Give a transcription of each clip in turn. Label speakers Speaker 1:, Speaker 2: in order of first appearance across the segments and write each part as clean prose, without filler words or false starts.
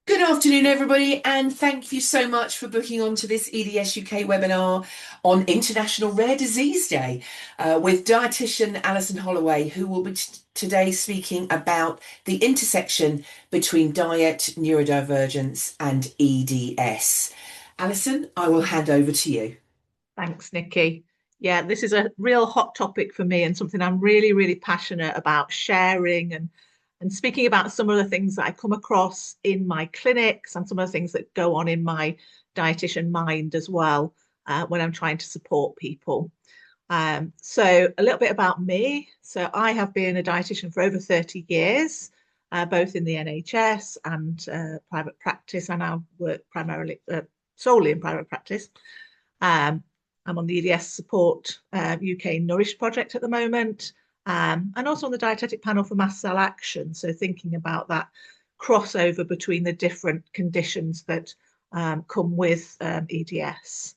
Speaker 1: Good afternoon, everybody, and thank you so much for booking onto this EDS UK webinar on International Rare Disease Day with Dietitian Alison Holloway, who will be today speaking about the intersection between diet, neurodivergence, and EDS. Alison, I will hand over to you.
Speaker 2: Thanks, Nikki. Yeah, this is a real hot topic for me and something I'm really, really passionate about sharing and speaking about some of the things that I come across in my clinics and some of the things that go on in my dietitian mind as well when I'm trying to support people. So a little bit about me. So I have been a dietitian for over 30 years, both in the NHS and private practice. I now work primarily solely in private practice. Um, I'm on the EDS Support UK Nourish project at the moment, and also on the dietetic panel for mast cell action. So thinking about that crossover between the different conditions that come with EDS.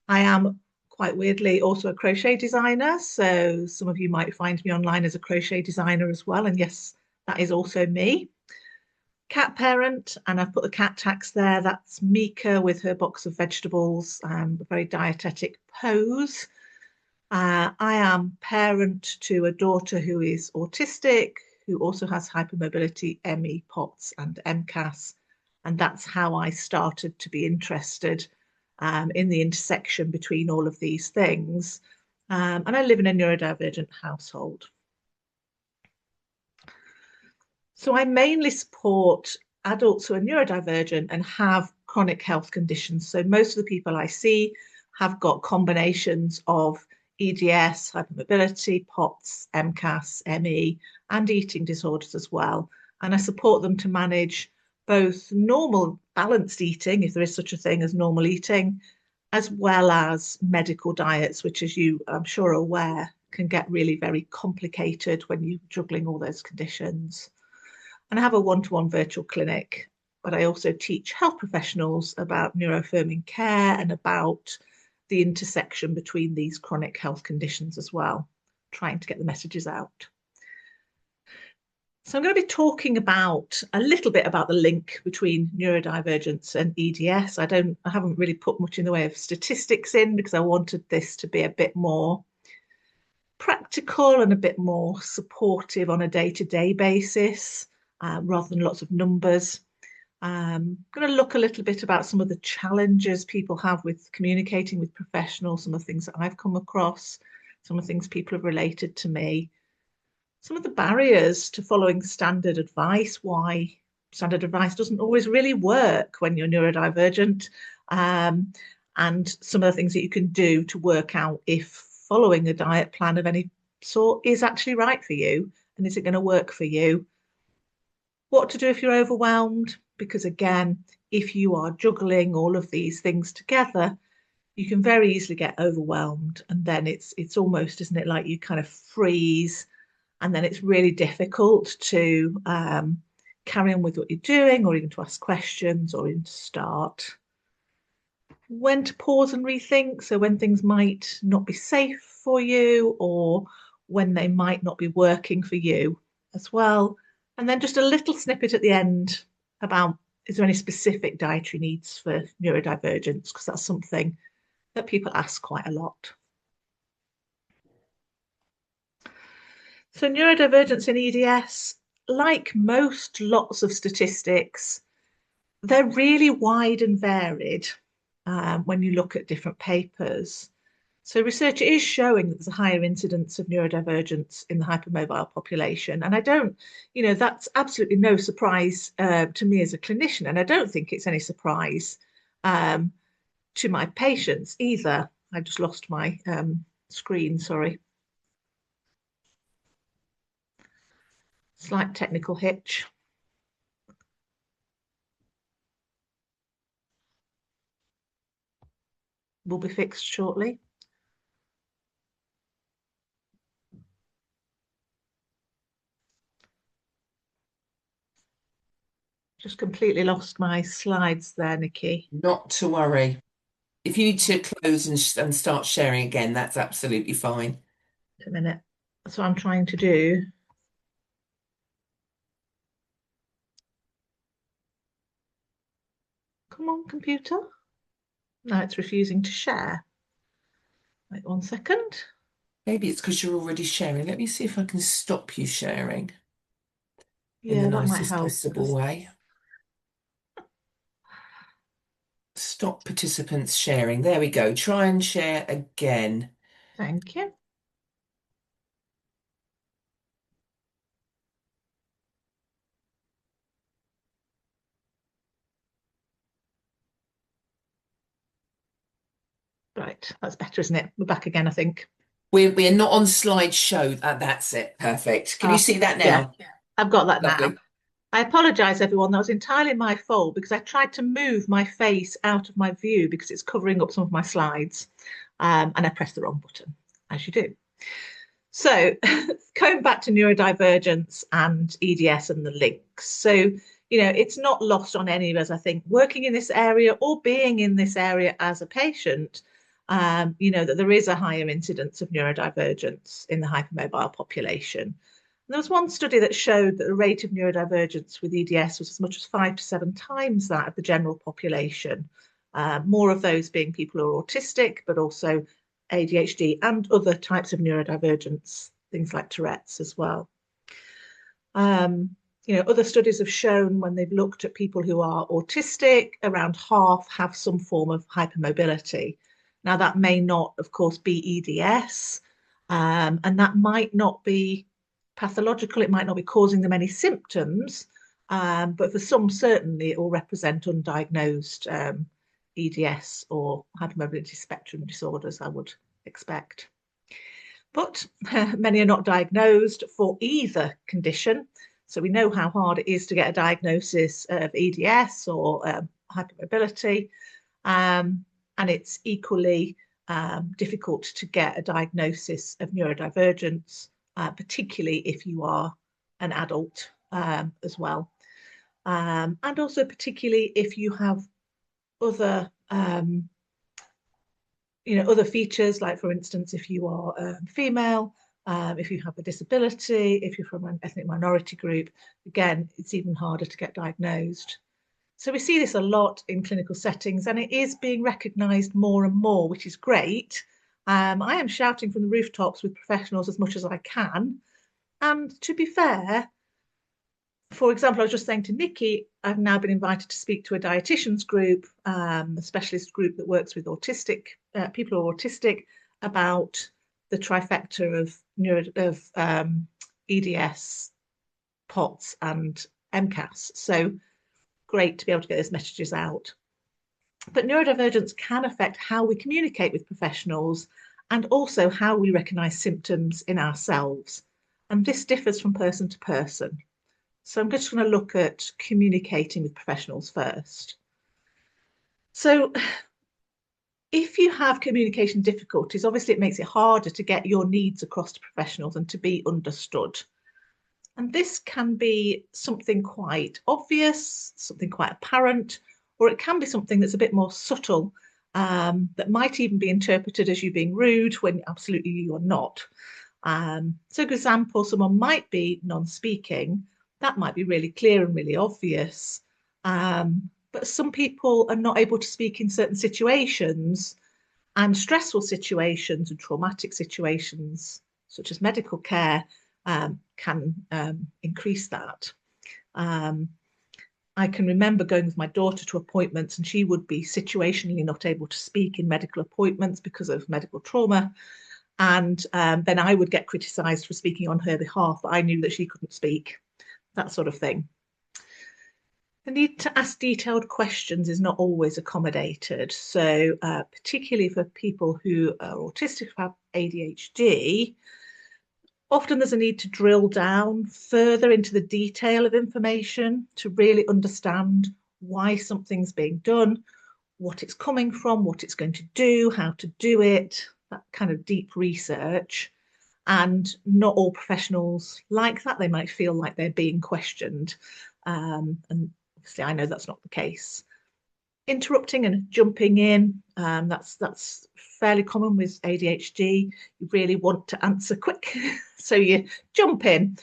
Speaker 2: I am quite weirdly also a crochet designer. So some of you might find me online as a crochet designer as well. And yes, that is also me. Cat parent, and I've put the cat tax there. That's Mika with her box of vegetables, a very dietetic pose. I am parent to a daughter who is autistic, who also has hypermobility, ME, POTS, and MCAS. And that's how I started to be interested in the intersection between all of these things. And I live in a neurodivergent household. So I mainly support adults who are neurodivergent and have chronic health conditions. So most of the people I see have got combinations of EDS, hypermobility, POTS, MCAS, ME, and eating disorders as well. And I support them to manage both normal balanced eating, if there is such a thing as normal eating, as well as medical diets, which, as you I'm sure are aware, can get really very complicated when you're juggling all those conditions. And I have a one-to-one virtual clinic, but I also teach health professionals about neuroaffirming care and about the intersection between these chronic health conditions as well, trying to get the messages out. So I'm going to be talking about a little bit about the link between neurodivergence and EDS. I haven't really put much in the way of statistics in because I wanted this to be a bit more practical and a bit more supportive on a day-to-day basis rather than lots of numbers. I'm going to look a little bit about some of the challenges people have with communicating with professionals, some of the things that I've come across, some of the things people have related to me, some of the barriers to following standard advice, why standard advice doesn't always really work when you're neurodivergent, and some of the things that you can do to work out if following a diet plan of any sort is actually right for you and is it going to work for you. What to do if you're overwhelmed, because again, if you are juggling all of these things together, you can very easily get overwhelmed, and then it's almost, isn't it, like you kind of freeze, and then it's really difficult to carry on with what you're doing, or even to ask questions, or even to start. When to pause and rethink, so when things might not be safe for you, or when they might not be working for you as well. And then just a little snippet at the end about, is there any specific dietary needs for neurodivergence? Because that's something that people ask quite a lot. So neurodivergence in EDS, like most lots of statistics, they're really wide and varied when you look at different papers. So research is showing that there's a higher incidence of neurodivergence in the hypermobile population. And that's absolutely no surprise to me as a clinician. And I don't think it's any surprise to my patients either. I just lost my screen, sorry. Slight technical hitch. Will be fixed shortly. Just completely lost my slides there, Nikki.
Speaker 1: Not to worry. If you need to close and start sharing again, that's absolutely fine.
Speaker 2: A minute. That's what I'm trying to do. Come on, computer. Now it's refusing to share. Wait 1 second.
Speaker 1: Maybe it's because you're already sharing. Let me see if I can stop you sharing in the
Speaker 2: Yeah, that might
Speaker 1: nicest
Speaker 2: help.
Speaker 1: possible way. Stop participants sharing. There we go. Try and share again.
Speaker 2: Thank you. Right, that's better, isn't it? We're back again, I think.
Speaker 1: We're not on slideshow. That's it. Perfect. Can you see that
Speaker 2: Yeah,
Speaker 1: now?
Speaker 2: I've got that now.
Speaker 1: Lovely.
Speaker 2: I apologise, everyone. That was entirely my fault because I tried to move my face out of my view because it's covering up some of my slides. And I pressed the wrong button, as you do. So going back to neurodivergence and EDS and the links. So, it's not lost on any of us, I think, working in this area or being in this area as a patient, that there is a higher incidence of neurodivergence in the hypermobile population. And there was one study that showed that the rate of neurodivergence with EDS was as much as 5 to 7 times that of the general population. More of those being people who are autistic, but also ADHD and other types of neurodivergence, things like Tourette's as well. Other studies have shown when they've looked at people who are autistic, around half have some form of hypermobility. Now, that may not, of course, be EDS, and that might not be pathological. It might not be causing them any symptoms, but for some, certainly, it will represent undiagnosed EDS or hypermobility spectrum disorders, I would expect. But many are not diagnosed for either condition. So we know how hard it is to get a diagnosis of EDS or hypermobility. And it's equally difficult to get a diagnosis of neurodivergence, particularly if you are an adult as well. And also particularly if you have other other features, like for instance, if you are female, if you have a disability, if you're from an ethnic minority group, again, it's even harder to get diagnosed. So we see this a lot in clinical settings, and it is being recognised more and more, which is great. I am shouting from the rooftops with professionals as much as I can. And to be fair, for example, I was just saying to Nikki, I've now been invited to speak to a dietitians group, a specialist group that works with autistic people who are autistic, about the trifecta of EDS, POTS, and MCAS. So great to be able to get those messages out. But neurodivergence can affect how we communicate with professionals and also how we recognise symptoms in ourselves. And this differs from person to person. So I'm just going to look at communicating with professionals first. So if you have communication difficulties, obviously it makes it harder to get your needs across to professionals and to be understood. And this can be something quite obvious, something quite apparent, or it can be something that's a bit more subtle, that might even be interpreted as you being rude when absolutely you are not. So, for example, someone might be non-speaking. That might be really clear and really obvious. But some people are not able to speak in certain situations, and stressful situations and traumatic situations, such as medical care, can increase that. I can remember going with my daughter to appointments, and she would be situationally not able to speak in medical appointments because of medical trauma. And then I would get criticised for speaking on her behalf, but I knew that she couldn't speak, that sort of thing. The need to ask detailed questions is not always accommodated. So particularly for people who are autistic, who have ADHD, often there's a need to drill down further into the detail of information to really understand why something's being done, what it's coming from, what it's going to do, how to do it, that kind of deep research. And not all professionals like that. They might feel like they're being questioned. And obviously, I know that's not the case. Interrupting and jumping in, that's fairly common with ADHD. You really want to answer quick, so you jump in.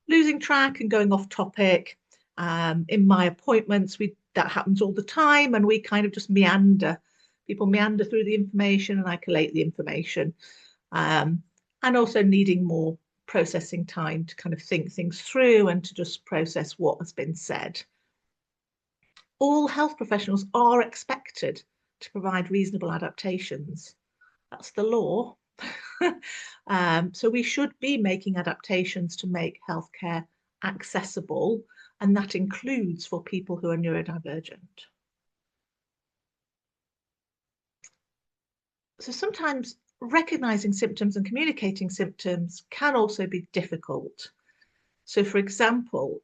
Speaker 2: Losing track and going off topic. In my appointments, we that happens all the time, and we kind of just meander. People meander through the information, and I collate the information, and also needing more processing time to kind of think things through and to just process what has been said. All health professionals are expected to provide reasonable adaptations. That's the law. So we should be making adaptations to make healthcare accessible, and that includes for people who are neurodivergent. So sometimes recognizing symptoms and communicating symptoms can also be difficult. So for example,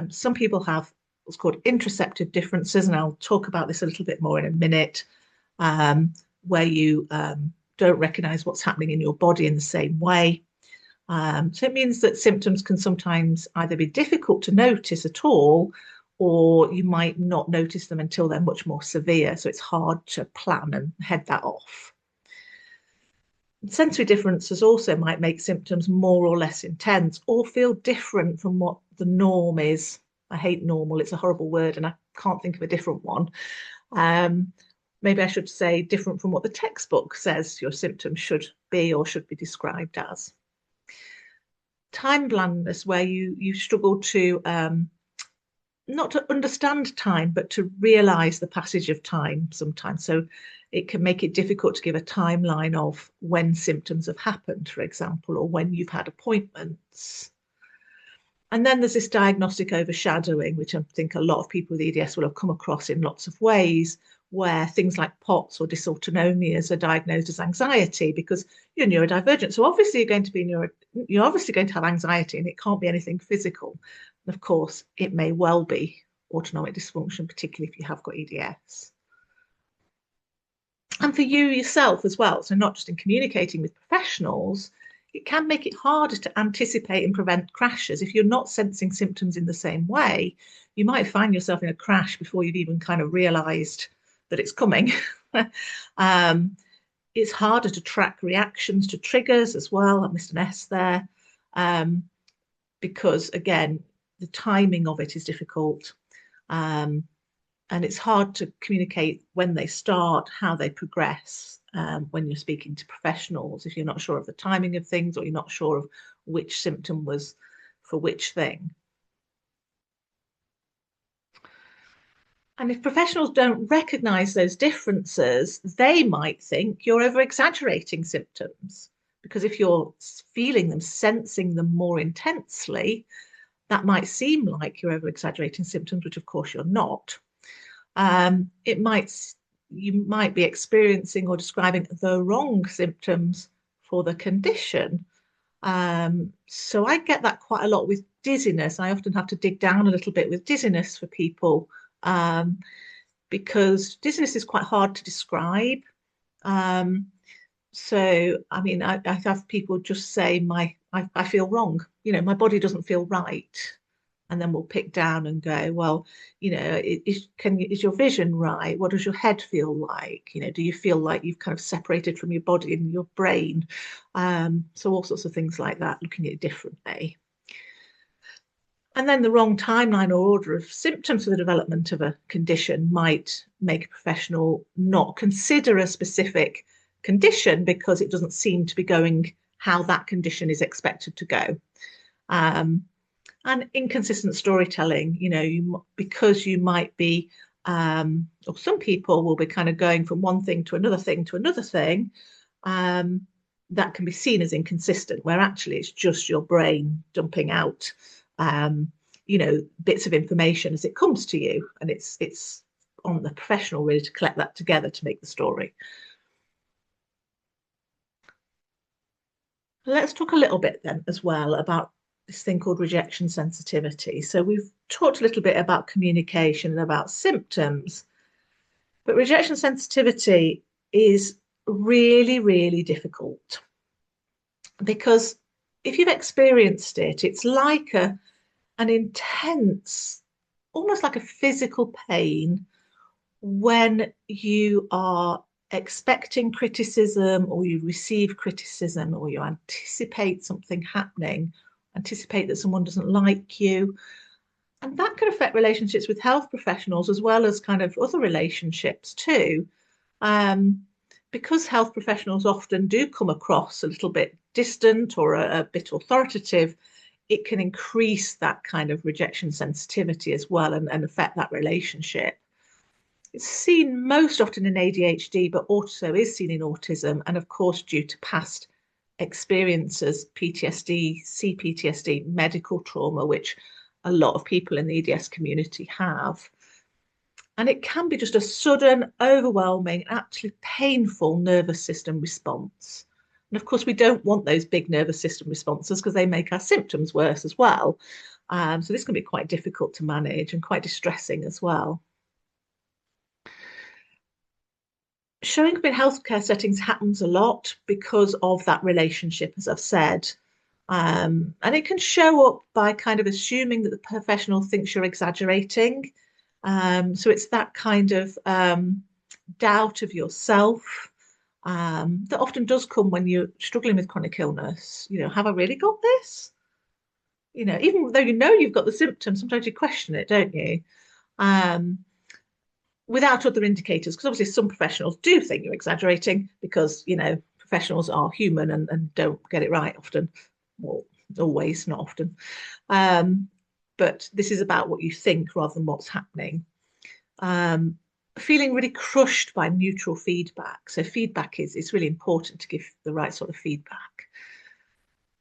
Speaker 2: some people have what's called interoceptive differences, and I'll talk about this a little bit more in a minute, where you don't recognize what's happening in your body in the same way. So it means that symptoms can sometimes either be difficult to notice at all, or you might not notice them until they're much more severe. So it's hard to plan and head that off. Sensory differences also might make symptoms more or less intense or feel different from what the norm is. I hate normal, it's a horrible word and I can't think of a different one. Maybe I should say different from what the textbook says your symptoms should be or should be described as. Time blindness, where you struggle to not to understand time, but to realise the passage of time sometimes. So it can make it difficult to give a timeline of when symptoms have happened, for example, or when you've had appointments. And then there's this diagnostic overshadowing, which I think a lot of people with EDS will have come across in lots of ways, where things like POTS or dysautonomias are diagnosed as anxiety because you're neurodivergent. So obviously you're obviously going to have anxiety, and it can't be anything physical. And of course, it may well be autonomic dysfunction, particularly if you have got EDS. And for you yourself as well, so not just in communicating with professionals, it can make it harder to anticipate and prevent crashes. If you're not sensing symptoms in the same way, you might find yourself in a crash before you've even kind of realised that it's coming. It's harder to track reactions to triggers as well. I missed an S there, because again, the timing of it is difficult. And it's hard to communicate when they start, how they progress, when you're speaking to professionals, if you're not sure of the timing of things or you're not sure of which symptom was for which thing. And if professionals don't recognise those differences, they might think you're over-exaggerating symptoms, because if you're feeling them, sensing them more intensely, that might seem like you're over-exaggerating symptoms, which of course you're not. You might be experiencing or describing the wrong symptoms for the condition. So I get that quite a lot with dizziness. I often have to dig down a little bit with dizziness for people, because dizziness is quite hard to describe. So, I mean, I have people just say, I feel wrong, my body doesn't feel right. And then we'll pick down and go, well, is your vision right? What does your head feel like? Do you feel like you've kind of separated from your body and your brain? So all sorts of things like that, looking at it differently. And then the wrong timeline or order of symptoms for the development of a condition might make a professional not consider a specific condition because it doesn't seem to be going how that condition is expected to go. And inconsistent storytelling, because you might be, or some people will be kind of going from one thing to another thing to another thing, that can be seen as inconsistent, where actually it's just your brain dumping out, bits of information as it comes to you. And it's on the professional really to collect that together to make the story. Let's talk a little bit then as well about this thing called rejection sensitivity. So we've talked a little bit about communication and about symptoms, but rejection sensitivity is really, really difficult, because if you've experienced it, it's like an intense, almost like a physical pain when you are expecting criticism, or you receive criticism, or you anticipate something happening, anticipate that someone doesn't like you. And that could affect relationships with health professionals as well as kind of other relationships too. Um, because health professionals often do come across a little bit distant or a bit authoritative, it can increase that kind of rejection sensitivity as well and affect that relationship. It's seen most often in ADHD, but also is seen in autism, and of course, due to past experiences, PTSD, CPTSD, medical trauma, which a lot of people in the EDS community have. And it can be just a sudden, overwhelming, absolutely painful nervous system response. And of course, we don't want those big nervous system responses because they make our symptoms worse as well. So this can be quite difficult to manage and quite distressing as well. Showing up in healthcare settings happens a lot because of that relationship, as I've said. And it can show up by kind of assuming that the professional thinks you're exaggerating. So it's that kind of doubt of yourself that often does come when you're struggling with chronic illness. You know, have I really got this? You know, even though you know you've got the symptoms, sometimes you question it, don't you? Um, Without other indicators, because obviously some professionals do think you're exaggerating because, you know, professionals are human and don't get it right often. Well, always, not often. But this is about what you think rather than what's happening. Feeling really crushed by neutral feedback. So feedback is really important to give the right sort of feedback.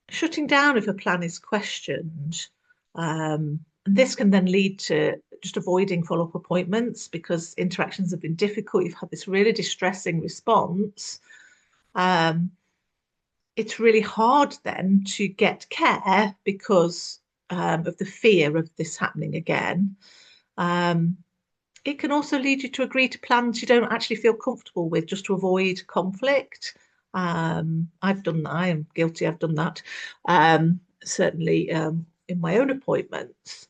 Speaker 2: Shutting down if a plan is questioned. And this can then lead to just avoiding follow-up appointments because interactions have been difficult. You've had this really distressing response. It's really hard then to get care because of the fear of this happening again. It can also lead you to agree to plans you don't actually feel comfortable with just to avoid conflict. I've done that. I am guilty. I've done that. Certainly in my own appointments.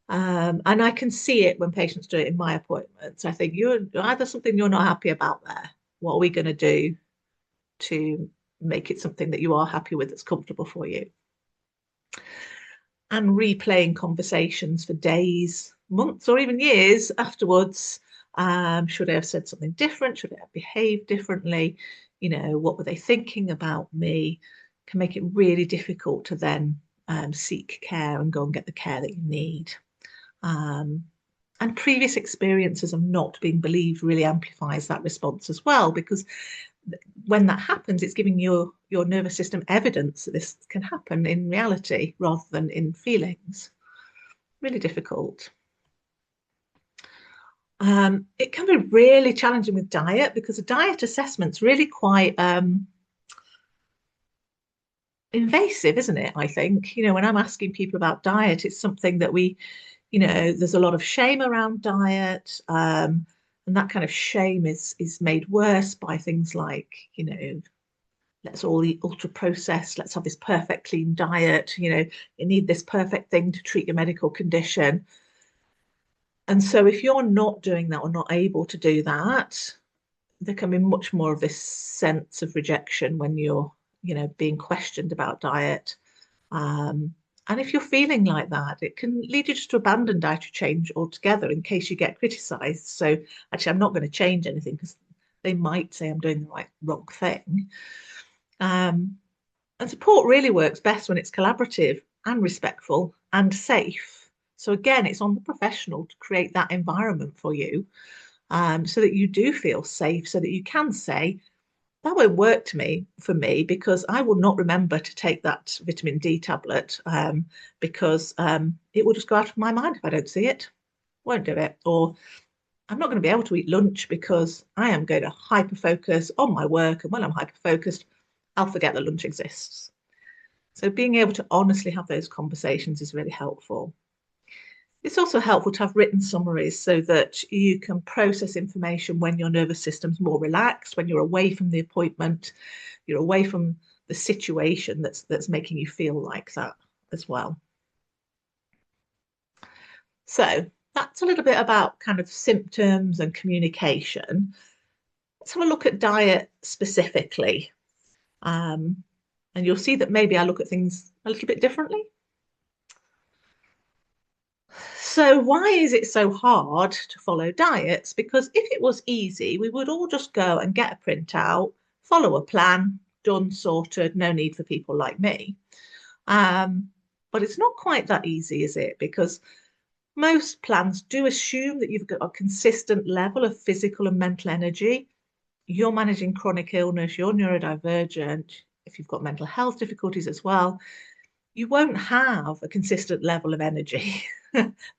Speaker 2: And I can see it when patients do it in my appointments. I think you're either something you're not happy about there. What are we going to do to make it something that you are happy with that's comfortable for you? And replaying conversations for days, months, or even years afterwards. Should I have said something different? Should I have behaved differently? You know, what were they thinking about me? Can make it really difficult to then seek care and go and get the care that you need. And previous experiences of not being believed really amplifies that response as well, because when that happens, it's giving your nervous system evidence that this can happen in reality rather than in feelings. Really difficult. It can be really challenging with diet because a diet assessment's really quite invasive, isn't it? I think, you know, when I'm asking people about diet, it's something that we, you know, there's a lot of shame around diet. And that kind of shame is made worse by things like, you know, let's all eat ultra processed, let's have this perfect clean diet, you know, you need this perfect thing to treat your medical condition. And so if you're not doing that or not able to do that, there can be much more of this sense of rejection when you're, you know, being questioned about diet. And if you're feeling like that, it can lead you just to abandon dietary change altogether in case you get criticised. So actually, I'm not going to change anything because they might say I'm doing the wrong thing. And support really works best when it's collaborative and respectful and safe. So again, it's on the professional to create that environment for you so that you do feel safe, so that you can say, that won't work for me because I will not remember to take that vitamin D tablet because it will just go out of my mind if I don't see it. Won't do it. Or I'm not going to be able to eat lunch because I am going to hyper focus on my work, and when I'm hyper focused, I'll forget that lunch exists. So being able to honestly have those conversations is really helpful. It's also helpful to have written summaries so that you can process information when your nervous system's more relaxed, when you're away from the appointment, you're away from the situation that's making you feel like that as well. So that's a little bit about kind of symptoms and communication. Let's have a look at diet specifically. And you'll see that maybe I look at things a little bit differently. So why is it so hard to follow diets? Because if it was easy, we would all just go and get a printout, follow a plan, done, sorted, no need for people like me. But it's not quite that easy, is it? Because most plans do assume that you've got a consistent level of physical and mental energy. You're managing chronic illness, you're neurodivergent, if you've got mental health difficulties as well, you won't have a consistent level of energy.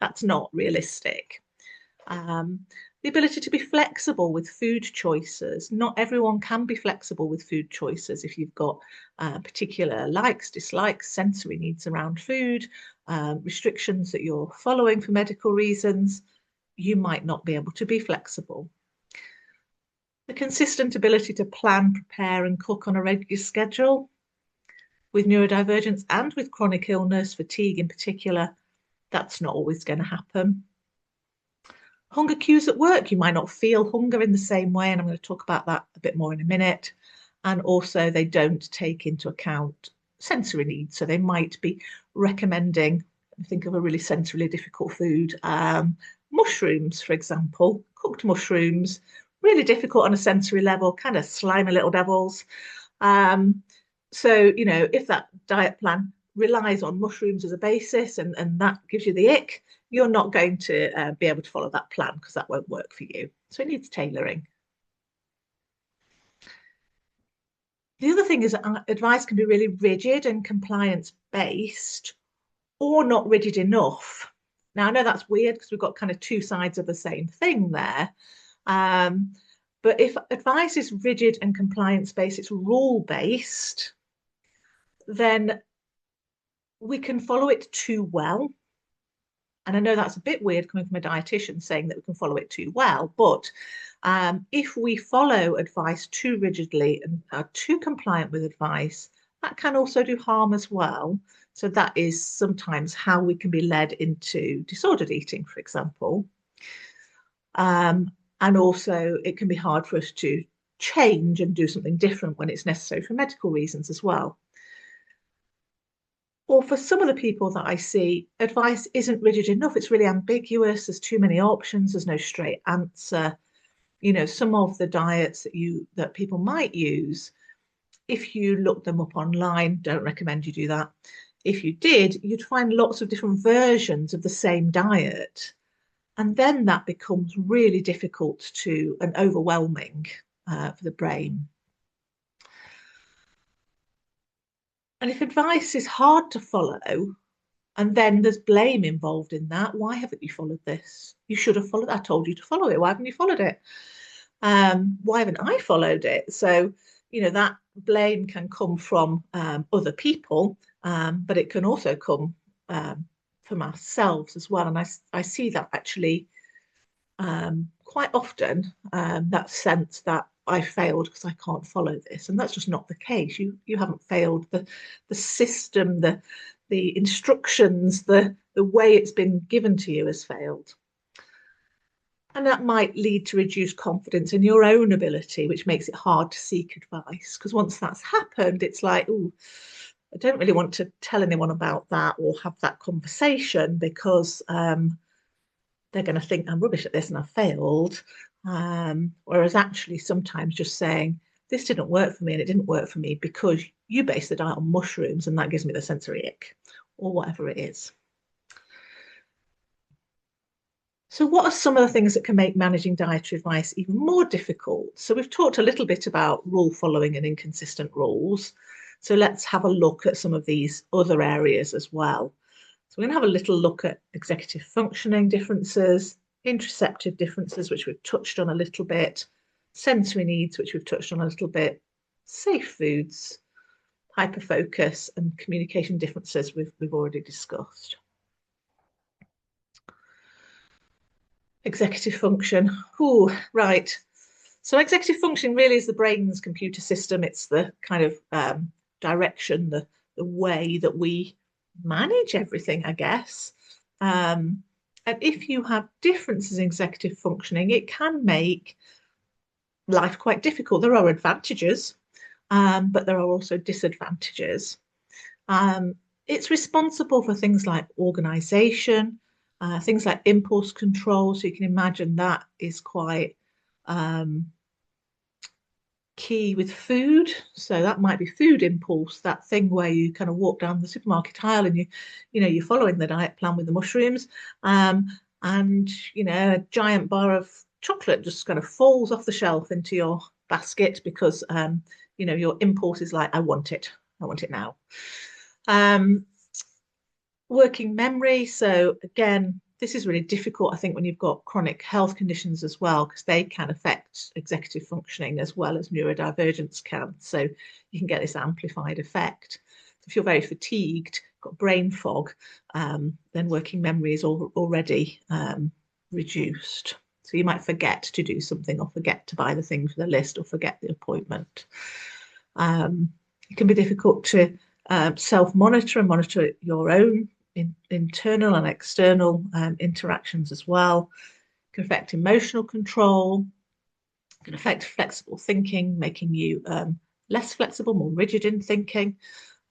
Speaker 2: That's not realistic. The ability to be flexible with food choices. Not everyone can be flexible with food choices if you've got particular likes, dislikes, sensory needs around food, restrictions that you're following for medical reasons. You might not be able to be flexible. The consistent ability to plan, prepare, and cook on a regular schedule. With neurodivergence and with chronic illness, fatigue in particular, that's not always going to happen. Hunger cues at work, you might not feel hunger in the same way, and I'm going to talk about that a bit more in a minute. And also they don't take into account sensory needs. So they might be recommending, think of a really sensorily difficult food, mushrooms, for example, cooked mushrooms, really difficult on a sensory level, kind of slimy little devils. So, if that diet plan relies on mushrooms as a basis and that gives you the ick, you're not going to be able to follow that plan because that won't work for you. So it needs tailoring. The other thing is that advice can be really rigid and compliance-based or not rigid enough. Now, I know that's weird because we've got kind of two sides of the same thing there. But if advice is rigid and compliance-based, it's rule-based, then we can follow it too well. And I know that's a bit weird coming from a dietitian saying that we can follow it too well, but if we follow advice too rigidly and are too compliant with advice, that can also do harm as well. So that is sometimes how we can be led into disordered eating, for example. And also it can be hard for us to change and do something different when it's necessary for medical reasons as well. Or for some of the people that I see, advice isn't rigid enough. It's really ambiguous. There's too many options. There's no straight answer. Some of the diets that people might use, if you look them up online, don't recommend you do that. If you did, you'd find lots of different versions of the same diet. And then that becomes really difficult and overwhelming for the brain. And if advice is hard to follow, and then there's blame involved in that, why haven't you followed this? You should have followed it. I told you to follow it. Why haven't you followed it? Why haven't I followed it? So, that blame can come from other people, but it can also come from ourselves as well. And I see that actually quite often, that sense that I failed because I can't follow this, and that's just not the case. You haven't failed. The system, the instructions, the way it's been given to you has failed, and that might lead to reduced confidence in your own ability, which makes it hard to seek advice. Because once that's happened, it's like, oh, I don't really want to tell anyone about that or have that conversation because they're going to think I'm rubbish at this and I've failed. Whereas actually sometimes just saying, this didn't work for me and it didn't work for me because you base the diet on mushrooms and that gives me the sensory ick, or whatever it is. So what are some of the things that can make managing dietary advice even more difficult? So we've talked a little bit about rule following and inconsistent rules. So let's have a look at some of these other areas as well. So we're going to have a little look at executive functioning differences, interoceptive differences, which we've touched on a little bit, sensory needs, which we've touched on a little bit, safe foods, hyperfocus, and communication differences we've already discussed. Executive function. Oh, right. So executive function really is the brain's computer system. It's the kind of direction, the way that we manage everything, I guess. And if you have differences in executive functioning, it can make life quite difficult. There are advantages, but there are also disadvantages. It's responsible for things like organisation, Things like impulse control, so you can imagine that is quite key with food. So that might be food impulse, that thing where you kind of walk down the supermarket aisle and you're following the diet plan with the mushrooms, and a giant bar of chocolate just kind of falls off the shelf into your basket because your impulse is like, I want it now. Working memory. So again, this is really difficult, I think, when you've got chronic health conditions as well, because they can affect executive functioning as well as neurodivergence can. So you can get this amplified effect. So if you're very fatigued, got brain fog, then working memory is already reduced. So you might forget to do something, or forget to buy the thing for the list, or forget the appointment. It can be difficult to self-monitor and monitor your own internal and external interactions as well. It can affect emotional control. It can affect flexible thinking, making you less flexible, more rigid in thinking.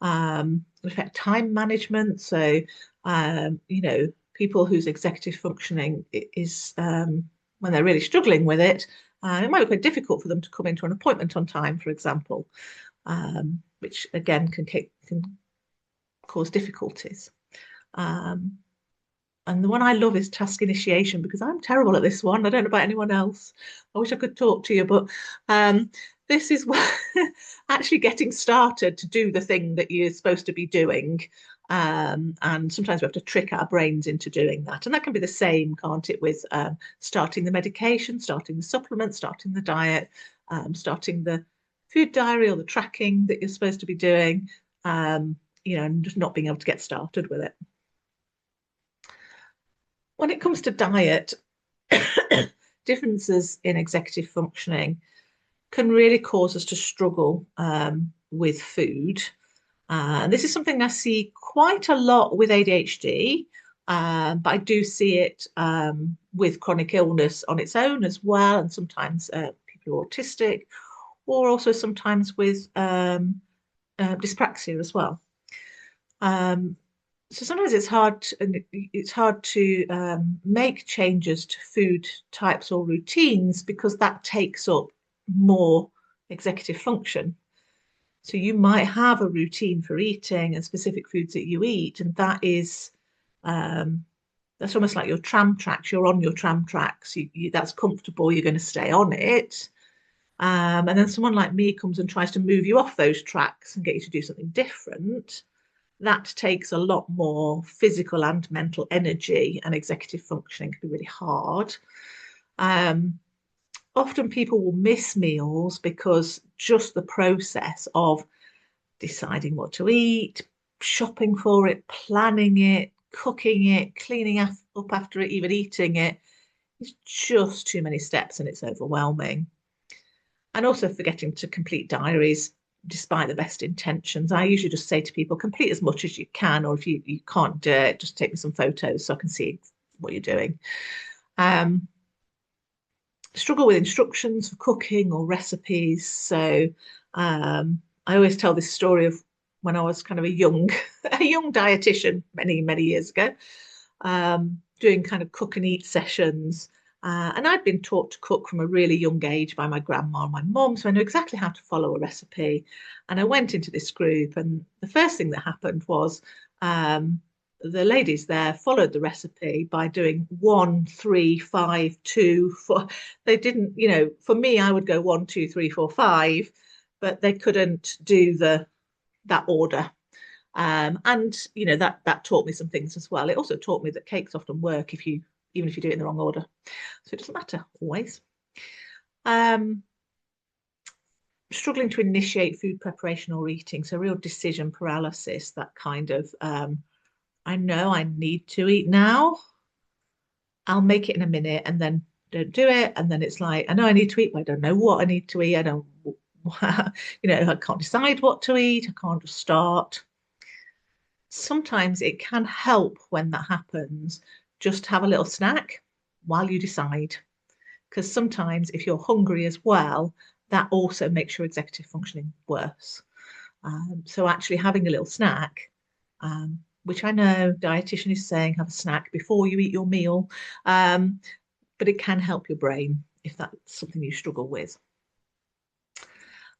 Speaker 2: It can affect time management. So, people whose executive functioning is, when they're really struggling with it, it might be quite difficult for them to come into an appointment on time, for example, which again can cause difficulties. And the one I love is task initiation, because I'm terrible at this one. I don't know about anyone else. I wish I could talk to you, but this is actually getting started to do the thing that you're supposed to be doing. And sometimes we have to trick our brains into doing that. And that can be the same, can't it, with starting the medication, starting the supplement, starting the diet, starting the food diary or the tracking that you're supposed to be doing, and just not being able to get started with it. When it comes to diet, differences in executive functioning can really cause us to struggle with food. And this is something I see quite a lot with ADHD, but I do see it with chronic illness on its own as well, and sometimes people who are autistic, or also sometimes with dyspraxia as well. So sometimes it's hard to make changes to food types or routines, because that takes up more executive function. So you might have a routine for eating and specific foods that you eat, and that's almost like your tram tracks. You're on your tram tracks. That's comfortable. You're going to stay on it. And then someone like me comes and tries to move you off those tracks and get you to do something different. That takes a lot more physical and mental energy, and executive functioning can be really hard. Often people will miss meals because just the process of deciding what to eat, shopping for it, planning it, cooking it, cleaning up after it, even eating it, is just too many steps, and it's overwhelming. And also forgetting to complete diaries despite the best intentions. I usually just say to people, complete as much as you can, or if you can't do it, just take me some photos so I can see what you're doing. Struggle with instructions for cooking or recipes. So I always tell this story of when I was kind of a young dietitian many years ago, doing kind of cook and eat sessions. And I'd been taught to cook from a really young age by my grandma and my mum, so I knew exactly how to follow a recipe. And I went into this group, and the first thing that happened was the ladies there followed the recipe by doing 1, 3, 5, 2, 4. They didn't, for me, I would go 1, 2, 3, 4, 5, but they couldn't do that order. And that taught me some things as well. It also taught me that cakes often work even if you do it in the wrong order. So it doesn't matter always. Struggling to initiate food preparation or eating. So real decision paralysis, that kind of, I know I need to eat now. I'll make it in a minute, and then don't do it. And then it's like, I know I need to eat, but I don't know what I need to eat. I don't, I can't decide what to eat. I can't just start. Sometimes it can help when that happens, just have a little snack while you decide. Because sometimes if you're hungry as well, that also makes your executive functioning worse. So actually having a little snack which I know dietitian is saying have a snack before you eat your meal, but it can help your brain if that's something you struggle with.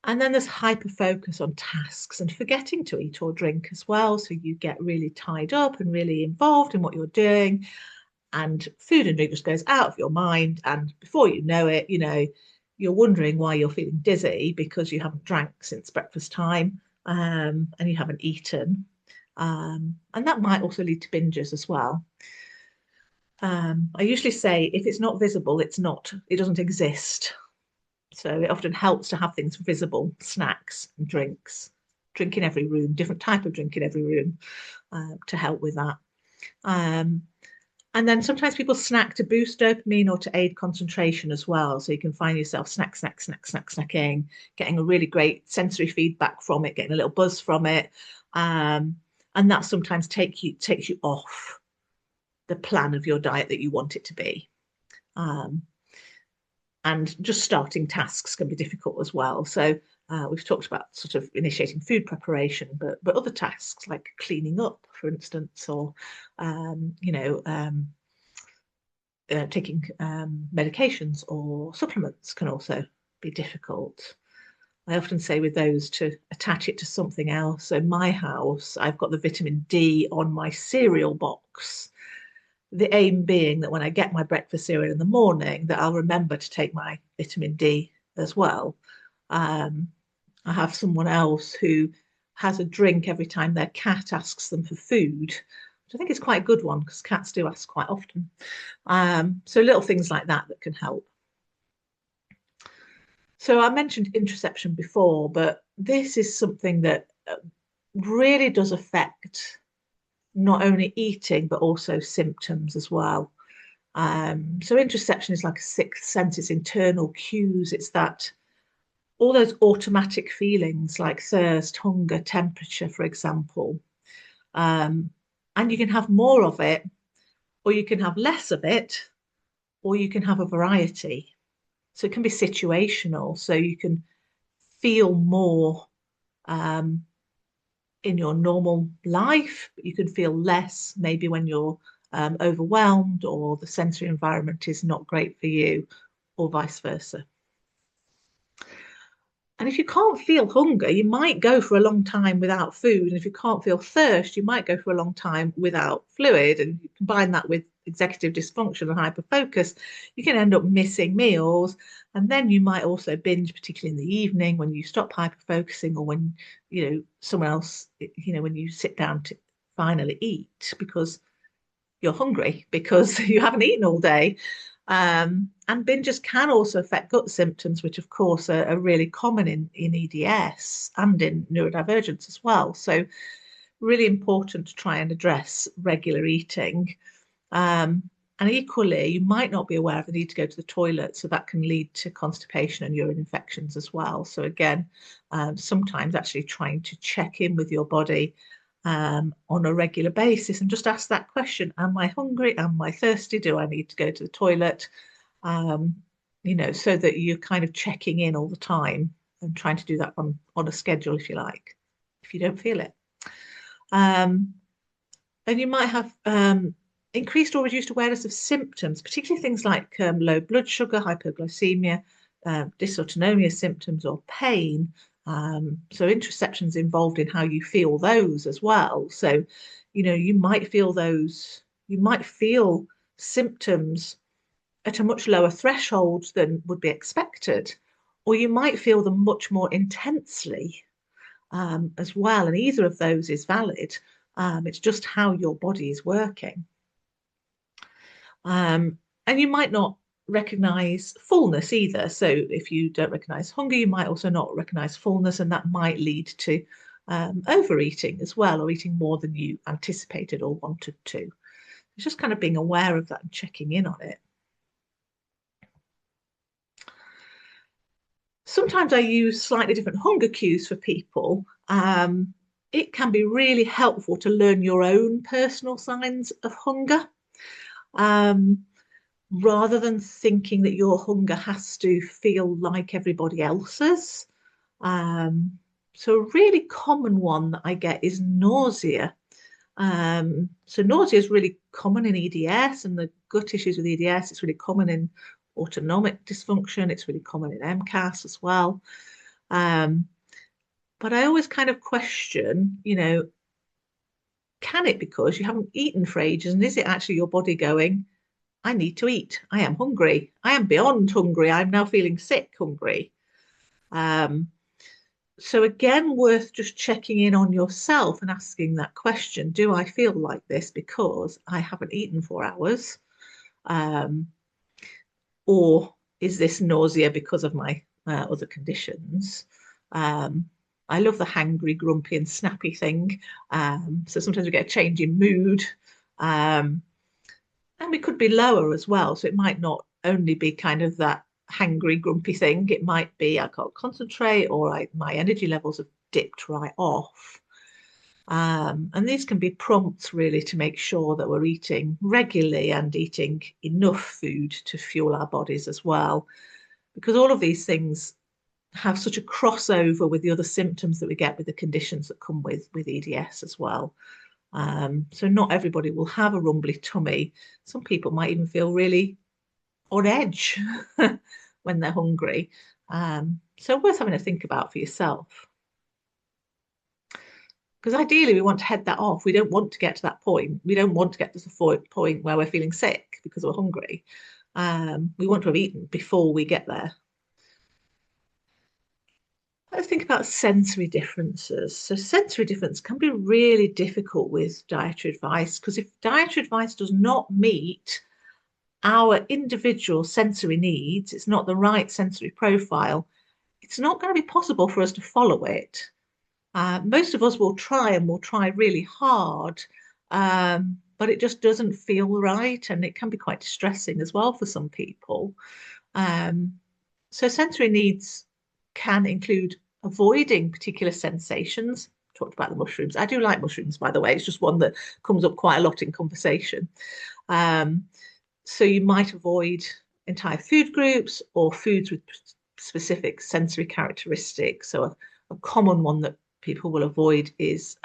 Speaker 2: And then there's hyper focus on tasks and forgetting to eat or drink as well. So you get really tied up and really involved in what you're doing, and food and drink just goes out of your mind. And before you know it, you're wondering why you're feeling dizzy because you haven't drank since breakfast time, and you haven't eaten. And that might also lead to binges as well. I usually say if it's not visible, it doesn't exist. So it often helps to have things visible, snacks and drinks, drink in every room, different type of drink in every room, to help with that. And then sometimes people snack to boost dopamine or to aid concentration as well. So you can find yourself snacking, getting a really great sensory feedback from it, getting a little buzz from it. And that sometimes takes you off the plan of your diet that you want it to be. And just starting tasks can be difficult as well. So we've talked about sort of initiating food preparation, but other tasks like cleaning up, for instance, or taking medications or supplements can also be difficult. I often say with those to attach it to something else. So in my house, I've got the vitamin D on my cereal box. The aim being that when I get my breakfast cereal in the morning, that I'll remember to take my vitamin D as well. I have someone else who has a drink every time their cat asks them for food, which I think is quite a good one because cats do ask quite often. So little things like that can help. So I mentioned interoception before, but this is something that really does affect not only eating, but also symptoms as well. So interoception is like a sixth sense, it's internal cues. It's that all those automatic feelings like thirst, hunger, temperature, for example. And you can have more of it, or you can have less of it, or you can have a variety. So it can be situational. So you can feel more in your normal life, but you can feel less maybe when you're overwhelmed or the sensory environment is not great for you, or vice versa. And if you can't feel hunger, you might go for a long time without food. And if you can't feel thirst, you might go for a long time without fluid. And you combine that with executive dysfunction and hyperfocus, you can end up missing meals. And then you might also binge, particularly in the evening when you stop hyperfocusing, or when, someone else, when you sit down to finally eat because you're hungry because you haven't eaten all day. And binges can also affect gut symptoms, which of course are really common in EDS and in neurodivergence as well. So really important to try and address regular eating. And equally, you might not be aware of the need to go to the toilet, so that can lead to constipation and urine infections as well. So again, sometimes actually trying to check in with your body on a regular basis and just ask that question: am I hungry? Am I thirsty? Do I need to go to the toilet? So that you're kind of checking in all the time and trying to do that on a schedule, if you like, if you don't feel it. And you might have increased or reduced awareness of symptoms, particularly things like low blood sugar, hypoglycemia, dysautonomia symptoms, or pain. So interoception is involved in how you feel those as well. So, you might feel symptoms at a much lower threshold than would be expected, or you might feel them much more intensely as well. And either of those is valid. It's just how your body is working. And you might not recognize fullness either. So if you don't recognize hunger, you might also not recognize fullness, and that might lead to overeating as well, or eating more than you anticipated or wanted to. It's just kind of being aware of that and checking in on it. Sometimes I use slightly different hunger cues for people. It can be really helpful to learn your own personal signs of hunger. Rather than thinking that your hunger has to feel like everybody else's. So a really common one that I get is nausea. So nausea is really common in EDS, and the gut issues with EDS, it's really common in autonomic dysfunction. It's really common in MCAS as well. But I always kind of question, can it because you haven't eaten for ages? And is it actually your body going, I need to eat. I am hungry. I am beyond hungry. I'm now feeling sick, hungry. So again, worth just checking in on yourself and asking that question. Do I feel like this because I haven't eaten for hours? Or is this nausea because of my other conditions? I love the hangry, grumpy, and snappy thing. So sometimes we get a change in mood. And we could be lower as well. So it might not only be kind of that hangry, grumpy thing. It might be I can't concentrate, or my energy levels have dipped right off. And these can be prompts really to make sure that we're eating regularly and eating enough food to fuel our bodies as well. Because all of these things have such a crossover with the other symptoms that we get with the conditions that come with EDS as well. So not everybody will have a rumbly tummy. Some people might even feel really on edge when they're hungry. So worth having to think about for yourself. Because ideally we want to head that off. We don't want to get to that point. We don't want to get to the point where we're feeling sick because we're hungry. We want to have eaten before we get there. Let's think about sensory differences. So sensory difference can be really difficult with dietary advice, because if dietary advice does not meet our individual sensory needs, it's not the right sensory profile, it's not going to be possible for us to follow it. Most of us will try, and will try really hard, but it just doesn't feel right, and it can be quite distressing as well for some people. So sensory needs can include avoiding particular sensations. Talked about the mushrooms. I do like mushrooms, by the way. It's just one that comes up quite a lot in conversation. So you might avoid entire food groups or foods with specific sensory characteristics. So a common one that people will avoid is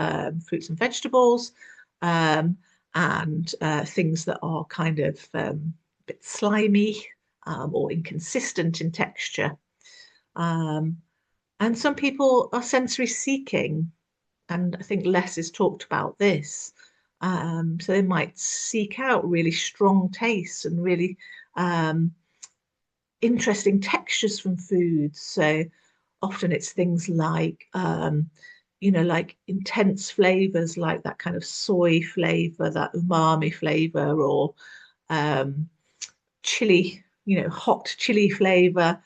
Speaker 2: fruits and vegetables, and things that are kind of a bit slimy or inconsistent in texture. And some people are sensory seeking, and I think less is talked about this. So they might seek out really strong tastes and really interesting textures from foods. So often it's things like, like intense flavors, like that kind of soy flavor, that umami flavor, or chili, hot chili flavor.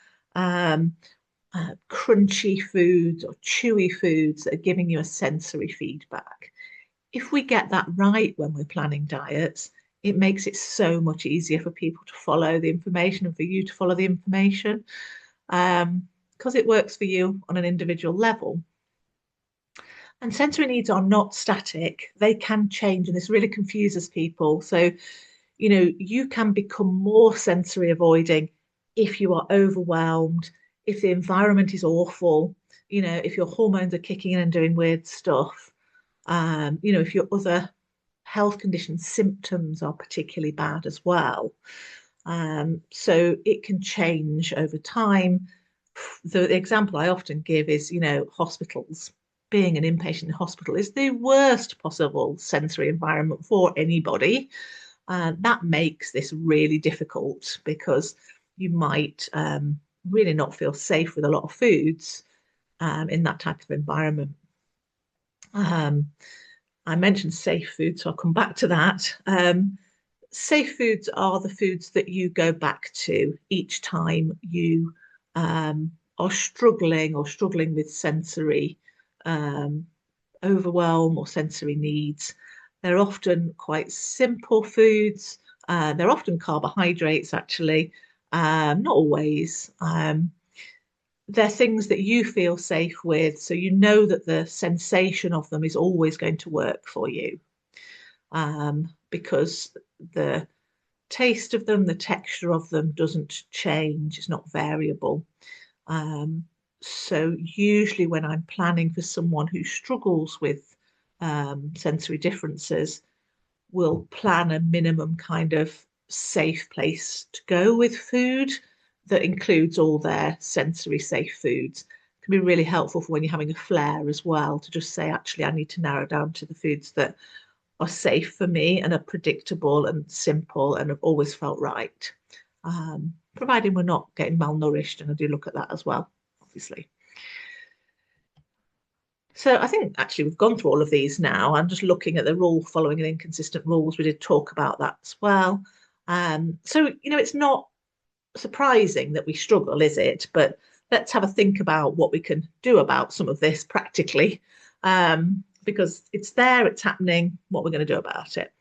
Speaker 2: Crunchy foods or chewy foods that are giving you a sensory feedback. If we get that right when we're planning diets, it makes it so much easier for people to follow the information and for you to follow the information, because it works for you on an individual level. And sensory needs are not static. They can change, and this really confuses people. So, you can become more sensory avoiding if you are overwhelmed, if the environment is awful, if your hormones are kicking in and doing weird stuff, if your other health conditions, symptoms are particularly bad as well. So it can change over time. The example I often give is, hospitals. Being an inpatient in hospital is the worst possible sensory environment for anybody. That makes this really difficult, because you might really not feel safe with a lot of foods in that type of environment. I mentioned safe foods, so I'll come back to that. Safe foods are the foods that you go back to each time you are struggling with sensory overwhelm or sensory needs. They're often quite simple foods. They're often carbohydrates, actually. Not always. They're things that you feel safe with, so you know that the sensation of them is always going to work for you, because the taste of them, the texture of them doesn't change. It's not variable. So usually when I'm planning for someone who struggles with sensory differences, will plan a minimum kind of safe place to go with food that includes all their sensory safe foods. It can be really helpful for when you're having a flare as well, to just say, actually, I need to narrow down to the foods that are safe for me and are predictable and simple and have always felt right, providing we're not getting malnourished. And I do look at that as well, obviously. So I think actually we've gone through all of these now. I'm just looking at the rule following and inconsistent rules. We did talk about that as well. So, it's not surprising that we struggle, is it? But let's have a think about what we can do about some of this practically, because it's there, it's happening, what we're going to do about it.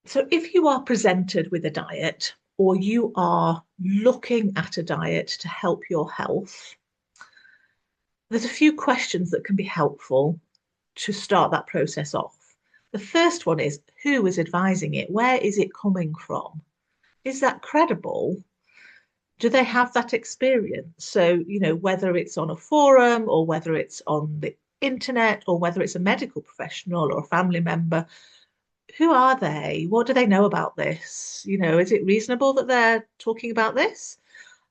Speaker 2: So if you are presented with a diet, or you are looking at a diet to help your health, there's a few questions that can be helpful to start that process off. The first one is, who is advising it? Where is it coming from? Is that credible? Do they have that experience? So, whether it's on a forum or whether it's on the internet or whether it's a medical professional or a family member, who are they? What do they know about this? Is it reasonable that they're talking about this?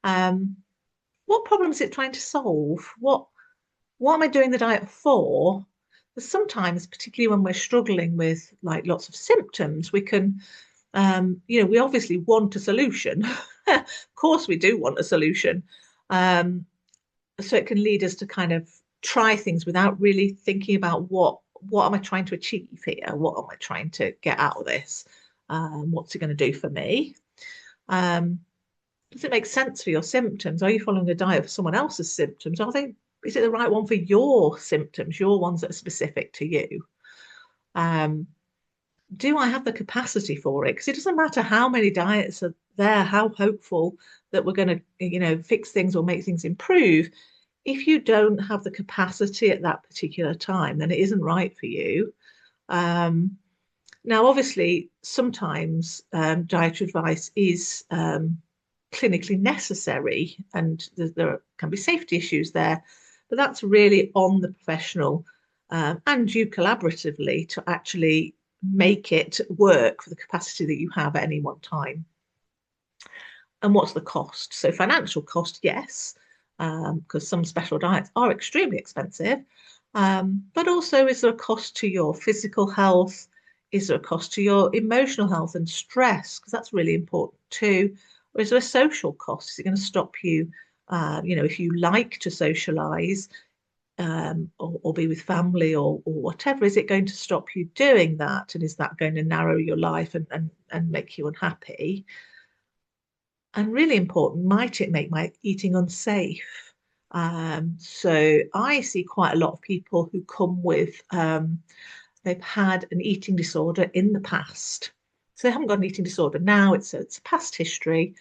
Speaker 2: What problem is it trying to solve? What am I doing the diet for? Because sometimes, particularly when we're struggling with like lots of symptoms, we can, we obviously want a solution. Of course, we do want a solution. So it can lead us to kind of try things without really thinking about what am I trying to achieve here? What am I trying to get out of this? What's it going to do for me? Does it make sense for your symptoms? Are you following a diet for someone else's symptoms? Is it the right one for your symptoms, your ones that are specific to you? Do I have the capacity for it? Because it doesn't matter how many diets are there, how hopeful that we're going to, fix things or make things improve. If you don't have the capacity at that particular time, then it isn't right for you. Now, obviously, sometimes dietary advice is clinically necessary, and there can be safety issues there, but that's really on the professional and you collaboratively to actually make it work for the capacity that you have at any one time. And what's the cost? So financial cost, yes, because some special diets are extremely expensive, but also, is there a cost to your physical health? Is there a cost to your emotional health and stress? Because that's really important too. Or is there a social cost? Is it going to stop you, if you like to socialize or be with family or whatever, is it going to stop you doing that? And is that going to narrow your life and make you unhappy? And really important, might it make my eating unsafe? So I see quite a lot of people who come with, they've had an eating disorder in the past. So they haven't got an eating disorder now, it's a past history.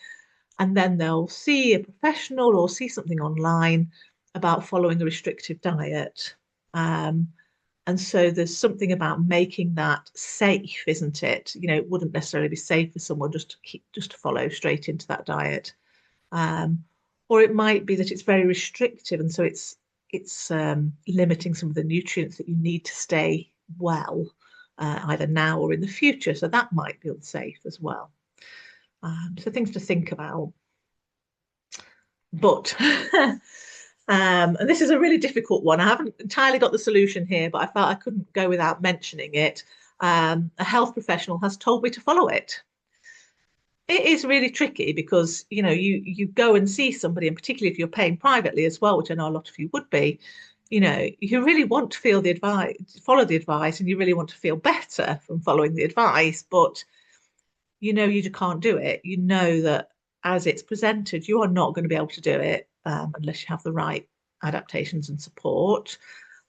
Speaker 2: And then they'll see a professional or see something online about following a restrictive diet. And so there's something about making that safe, isn't it? It wouldn't necessarily be safe for someone just to follow straight into that diet. Or it might be that it's very restrictive, and so it's limiting some of the nutrients that you need to stay well, either now or in the future. So that might be unsafe as well. So things to think about. But and this is a really difficult one. I haven't entirely got the solution here, but I felt I couldn't go without mentioning it. A health professional has told me to follow it. It is really tricky because you go and see somebody, and particularly if you're paying privately as well, which I know a lot of you would be, you really want to follow the advice, and you really want to feel better from following the advice, but you can't do it. You know that as it's presented, you are not going to be able to do it unless you have the right adaptations and support.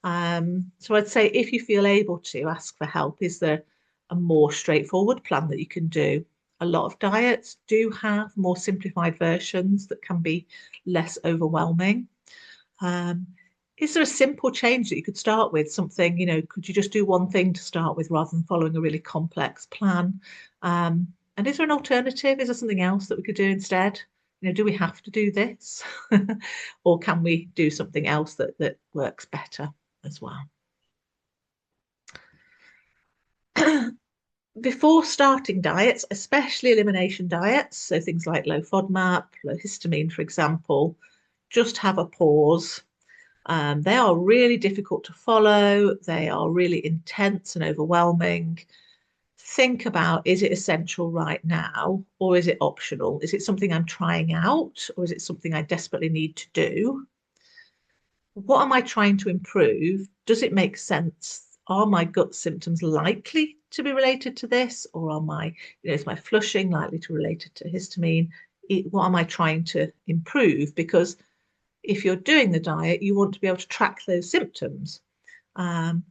Speaker 2: So I'd say if you feel able to, ask for help. Is there a more straightforward plan that you can do? A lot of diets do have more simplified versions that can be less overwhelming. Is there a simple change that you could start with? Something, could you just do one thing to start with rather than following a really complex plan? And is there an alternative? Is there something else that we could do instead? Do we have to do this? Or can we do something else that works better? as well. Before starting diets, especially elimination diets, so things like low FODMAP, low histamine, for example, just have a pause. They are really difficult to follow. They are really intense and overwhelming. Think about, is it essential right now, or is it optional? Is it something I'm trying out, or is it something I desperately need to do? What am I trying to improve? Does it make sense? Are my gut symptoms likely to be related to this, or is my flushing likely to be related to histamine? What am I trying to improve? Because if you're doing the diet, you want to be able to track those symptoms. And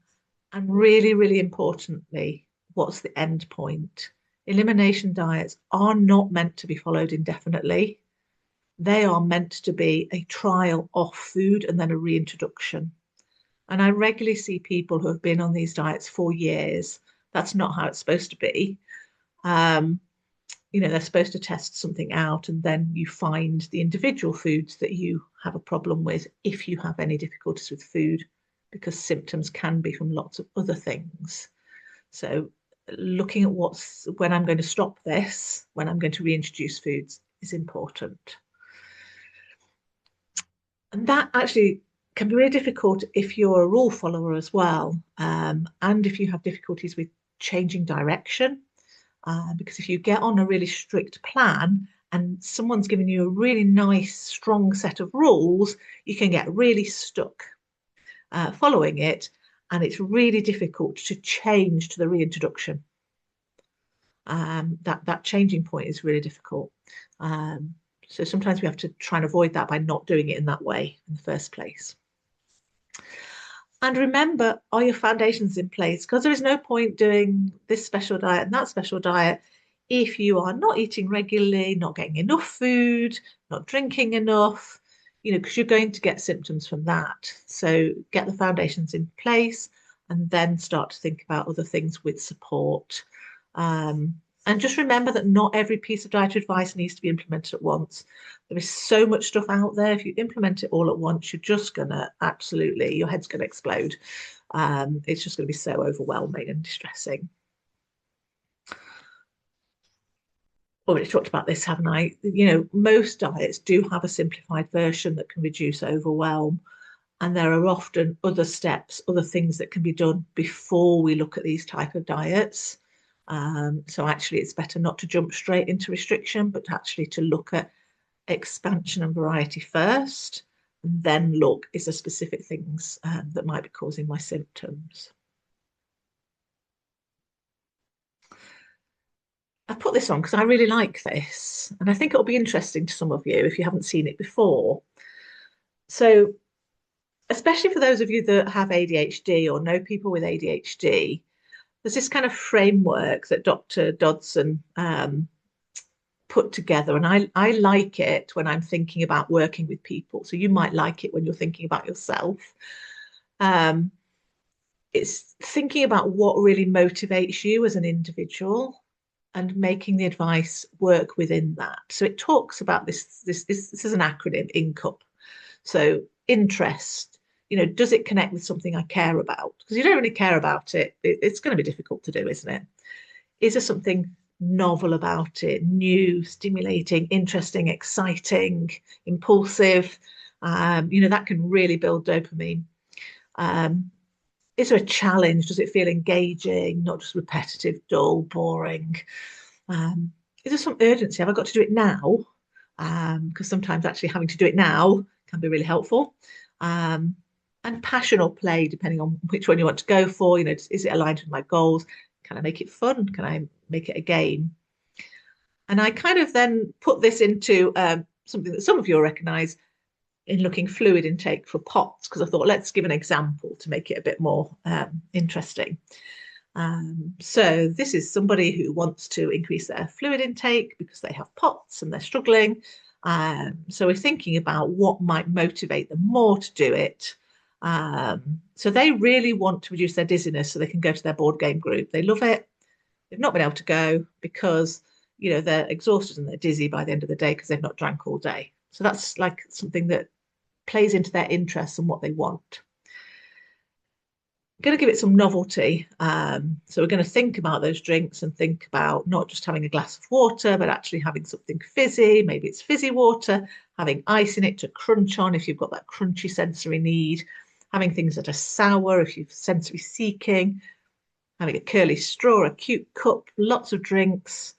Speaker 2: really, really importantly, what's the end point? Elimination diets are not meant to be followed indefinitely. They are meant to be a trial off food and then a reintroduction. And I regularly see people who have been on these diets for years. That's not how it's supposed to be. They're supposed to test something out, and then you find the individual foods that you have a problem with if you have any difficulties with food, because symptoms can be from lots of other things. So looking at when I'm going to stop this, when I'm going to reintroduce foods is important. And that actually can be really difficult if you're a rule follower as well, and if you have difficulties with changing direction. Because if you get on a really strict plan and someone's giving you a really nice, strong set of rules, you can get really stuck following it, and it's really difficult to change to the reintroduction. That changing point is really difficult. So sometimes we have to try and avoid that by not doing it in that way in the first place. And remember, are your foundations in place? Because there is no point doing this special diet and that special diet if you are not eating regularly, not getting enough food, not drinking enough, because you're going to get symptoms from that. So get the foundations in place and then start to think about other things with support. And just remember that not every piece of dietary advice needs to be implemented at once. There is so much stuff out there. If you implement it all at once, you're just going to your head's going to explode. It's just going to be so overwhelming and distressing. Already talked about this, haven't I? Most diets do have a simplified version that can reduce overwhelm. And there are often other steps, other things that can be done before we look at these type of diets. So actually, it's better not to jump straight into restriction, but actually to look at expansion and variety first, and then look, is there specific things that might be causing my symptoms. I put this on because I really like this, and I think it'll be interesting to some of you if you haven't seen it before. So, especially for those of you that have ADHD or know people with ADHD, there's this kind of framework that Dr. Dodson put together, and I like it when I'm thinking about working with people. So you might like it when you're thinking about yourself. It's thinking about what really motivates you as an individual and making the advice work within that. So it talks about this is an acronym, INCUP. So interest, does it connect with something I care about? Because you don't really care about it, it's going to be difficult to do, isn't it? Is there something novel about it, new, stimulating, interesting, exciting, impulsive? That can really build dopamine. Is there a challenge? Does it feel engaging, not just repetitive, dull, boring? Is there some urgency? Have I got to do it now? Because sometimes actually having to do it now can be really helpful. And passion or play, depending on which one you want to go for. Is it aligned with my goals? Can I make it fun? Can I make it a game? And I kind of then put this into something that some of you will recognise in looking fluid intake for POTS, because I thought, let's give an example to make it a bit more interesting. So this is somebody who wants to increase their fluid intake because they have POTS and they're struggling. So we're thinking about what might motivate them more to do it. So they really want to reduce their dizziness so they can go to their board game group. They love it. They've not been able to go because, they're exhausted and they're dizzy by the end of the day because they've not drank all day. So that's like something that plays into their interests and what they want. going to give it some novelty. So we're going to think about those drinks and think about not just having a glass of water, but actually having something fizzy. Maybe it's fizzy water, having ice in it to crunch on if you've got that crunchy sensory need, having things that are sour if you're sensory seeking, having a curly straw, a cute cup, lots of drinks.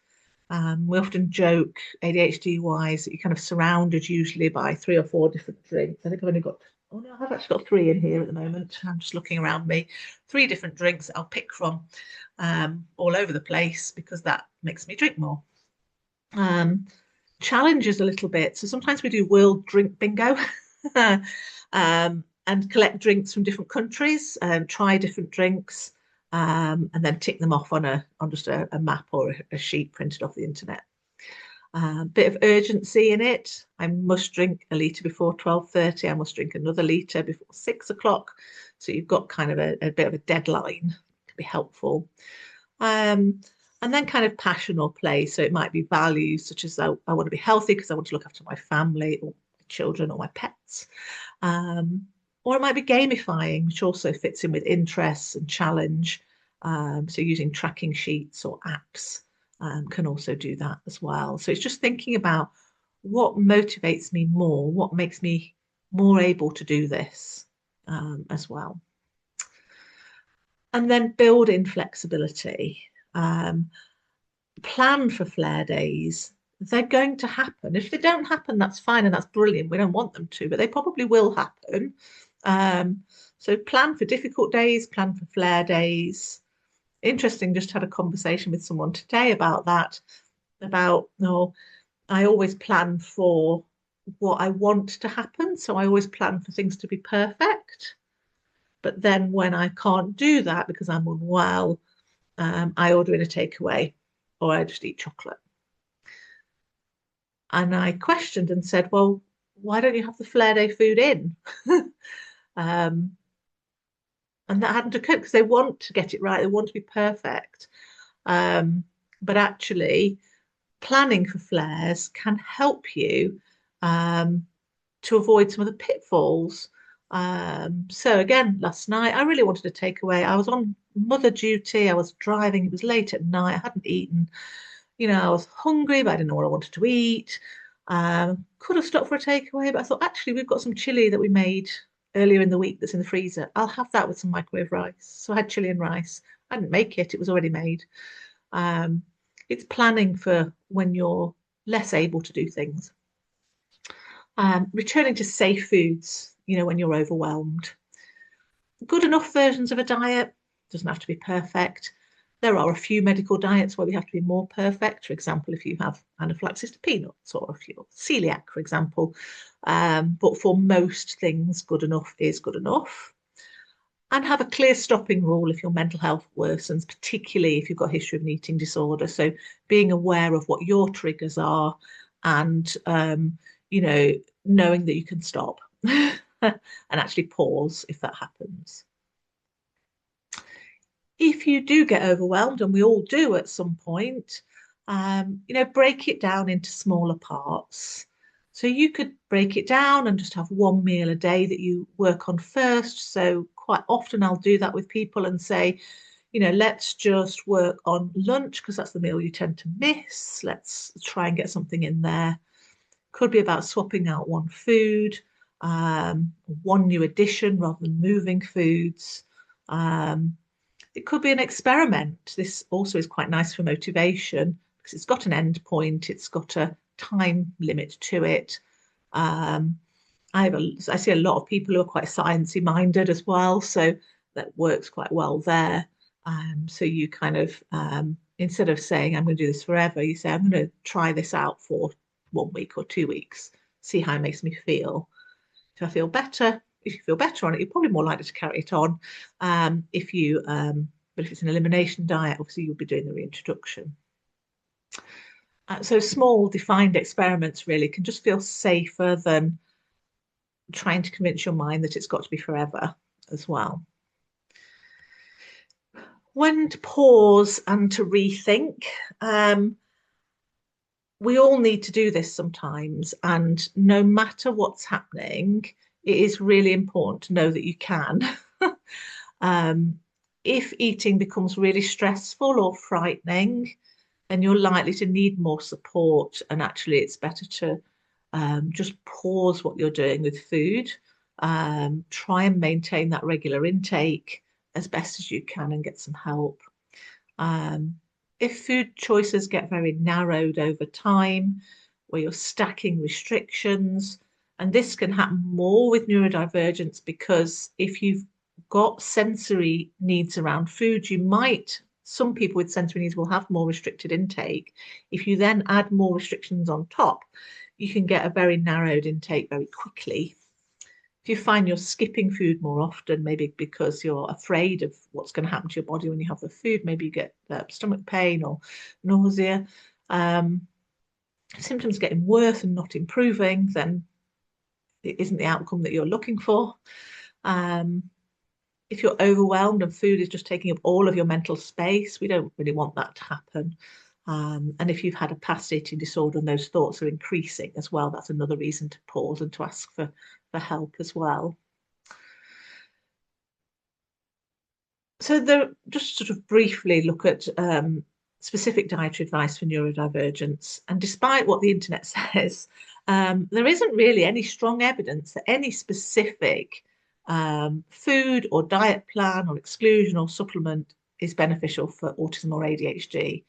Speaker 2: We often joke, ADHD wise, that you're kind of surrounded usually by 3 or 4 different drinks. I think I've only got, oh no, I've actually got 3 in here at the moment. I'm just looking around me. 3 different drinks that I'll pick from all over the place because that makes me drink more. Challenges a little bit. So sometimes we do world drink bingo and collect drinks from different countries and try different drinks. And then tick them off on just a map or a sheet printed off the internet. Bit of urgency in it. I must drink a litre before 12:30. I must drink another litre before 6 o'clock. So you've got kind of a bit of a deadline. Can be helpful. And then kind of passion or play. So it might be values such as I want to be healthy because I want to look after my family or my children or my pets. Or it might be gamifying, which also fits in with interests and challenge. So using tracking sheets or apps can also do that as well. So it's just thinking about what motivates me more, what makes me more able to do this as well. And then build in flexibility. Plan for flare days. They're going to happen. If they don't happen, that's fine and that's brilliant. We don't want them to, but they probably will happen. So plan for difficult days, plan for flare days. Interesting, just had a conversation with someone today about that, about, I always plan for what I want to happen. So I always plan for things to be perfect. But then when I can't do that because I'm unwell, I order in a takeaway or I just eat chocolate. And I questioned and said, well, why don't you have the flare day food in? And that hadn't occurred because they want to get it right. They want to be perfect. But actually, planning for flares can help you to avoid some of the pitfalls. So again, last night, I really wanted to take away. I was on mother duty. I was driving. It was late at night. I hadn't eaten. I was hungry, but I didn't know what I wanted to eat. Could have stopped for a takeaway, but I thought, actually, we've got some chili that we made earlier in the week that's in the freezer. I'll have that with some microwave rice. So I had chili and rice. I didn't make it. It was already made. It's planning for when you're less able to do things. Returning to safe foods, when you're overwhelmed. Good enough versions of a diet. Doesn't have to be perfect. There are a few medical diets where we have to be more perfect. For example, if you have anaphylaxis to peanuts or if you're celiac, for example. But for most things, good enough is good enough. And have a clear stopping rule if your mental health worsens, particularly if you've got a history of an eating disorder. So being aware of what your triggers are and, knowing that you can stop and actually pause if that happens. If you do get overwhelmed, and we all do at some point, break it down into smaller parts. So you could break it down and just have one meal a day that you work on first. So quite often I'll do that with people and say, let's just work on lunch because that's the meal you tend to miss. Let's try and get something in there. Could be about swapping out one food, one new addition rather than moving foods. It could be an experiment. This also is quite nice for motivation because it's got an end point. It's got a time limit to it. I see a lot of people who are quite sciencey minded as well, so that works quite well there. So you kind of, instead of saying, I'm going to do this forever, you say, I'm going to try this out for 1 week or 2 weeks, see how it makes me feel. If I feel better, if you feel better on it, you're probably more likely to carry it on. But if it's an elimination diet, obviously you'll be doing the reintroduction. So small defined experiments really can just feel safer than trying to convince your mind that it's got to be forever as well. When to pause and to rethink. We all need to do this sometimes, and no matter what's happening, it is really important to know that you can. If eating becomes really stressful or frightening, then you're likely to need more support. And actually, it's better to just pause what you're doing with food. Try and maintain that regular intake as best as you can and get some help. If food choices get very narrowed over time, where you're stacking restrictions, and this can happen more with neurodivergence because if you've got sensory needs around food, some people with sensory needs will have more restricted intake. If you then add more restrictions on top, you can get a very narrowed intake very quickly. If you find you're skipping food more often, maybe because you're afraid of what's going to happen to your body when you have the food, maybe you get stomach pain or nausea, symptoms getting worse and not improving, then it isn't the outcome that you're looking for. If you're overwhelmed and food is just taking up all of your mental space, we don't really want that to happen. And if you've had a past eating disorder and those thoughts are increasing as well, that's another reason to pause and to ask for help as well. So just sort of briefly look at specific dietary advice for neurodivergence. And despite what the internet says, there isn't really any strong evidence that any specific food or diet plan or exclusion or supplement is beneficial for autism or ADHD.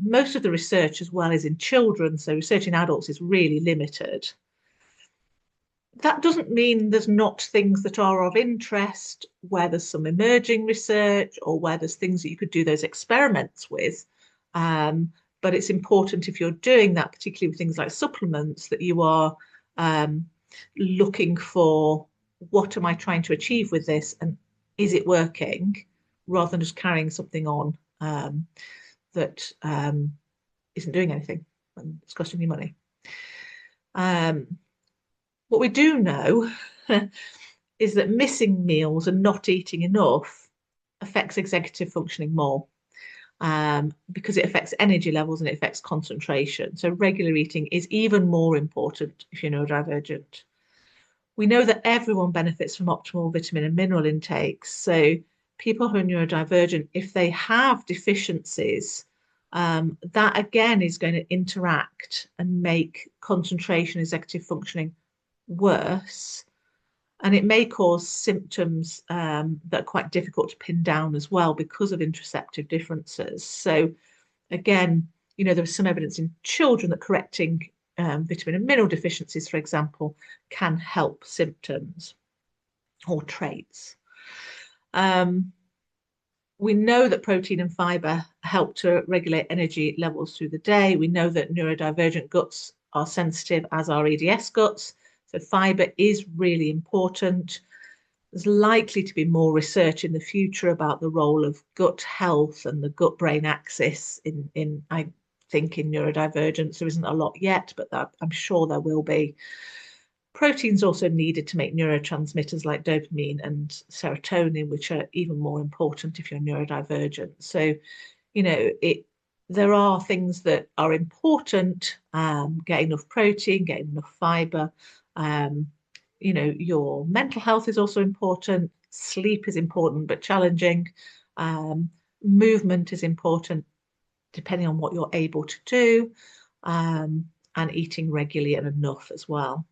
Speaker 2: Most of the research as well is in children, so research in adults is really limited. That doesn't mean there's not things that are of interest, where there's some emerging research or where there's things that you could do those experiments with. But it's important if you're doing that, particularly with things like supplements, that you are looking for what am I trying to achieve with this and is it working, rather than just carrying something on that isn't doing anything and it's costing you money. What we do know is that missing meals and not eating enough affects executive functioning more because it affects energy levels and it affects concentration. So regular eating is even more important if you're neurodivergent. We know that everyone benefits from optimal vitamin and mineral intakes. So people who are neurodivergent, if they have deficiencies, that again is going to interact and make concentration, executive functioning worse, and it may cause symptoms that are quite difficult to pin down as well because of interoceptive differences. So again, there is some evidence in children that correcting vitamin and mineral deficiencies, for example, can help symptoms or traits. We know that protein and fibre help to regulate energy levels through the day. We know that neurodivergent guts are sensitive, as are EDS guts. So fibre is really important. There's likely to be more research in the future about the role of gut health and the gut-brain axis I think in neurodivergence. There isn't a lot yet, but I'm sure there will be. Protein's also needed to make neurotransmitters like dopamine and serotonin, which are even more important if you're neurodivergent. So, there are things that are important, get enough protein, get enough fibre. Your mental health is also important. Sleep is important, but challenging. Movement is important, depending on what you're able to do, and eating regularly and enough as well.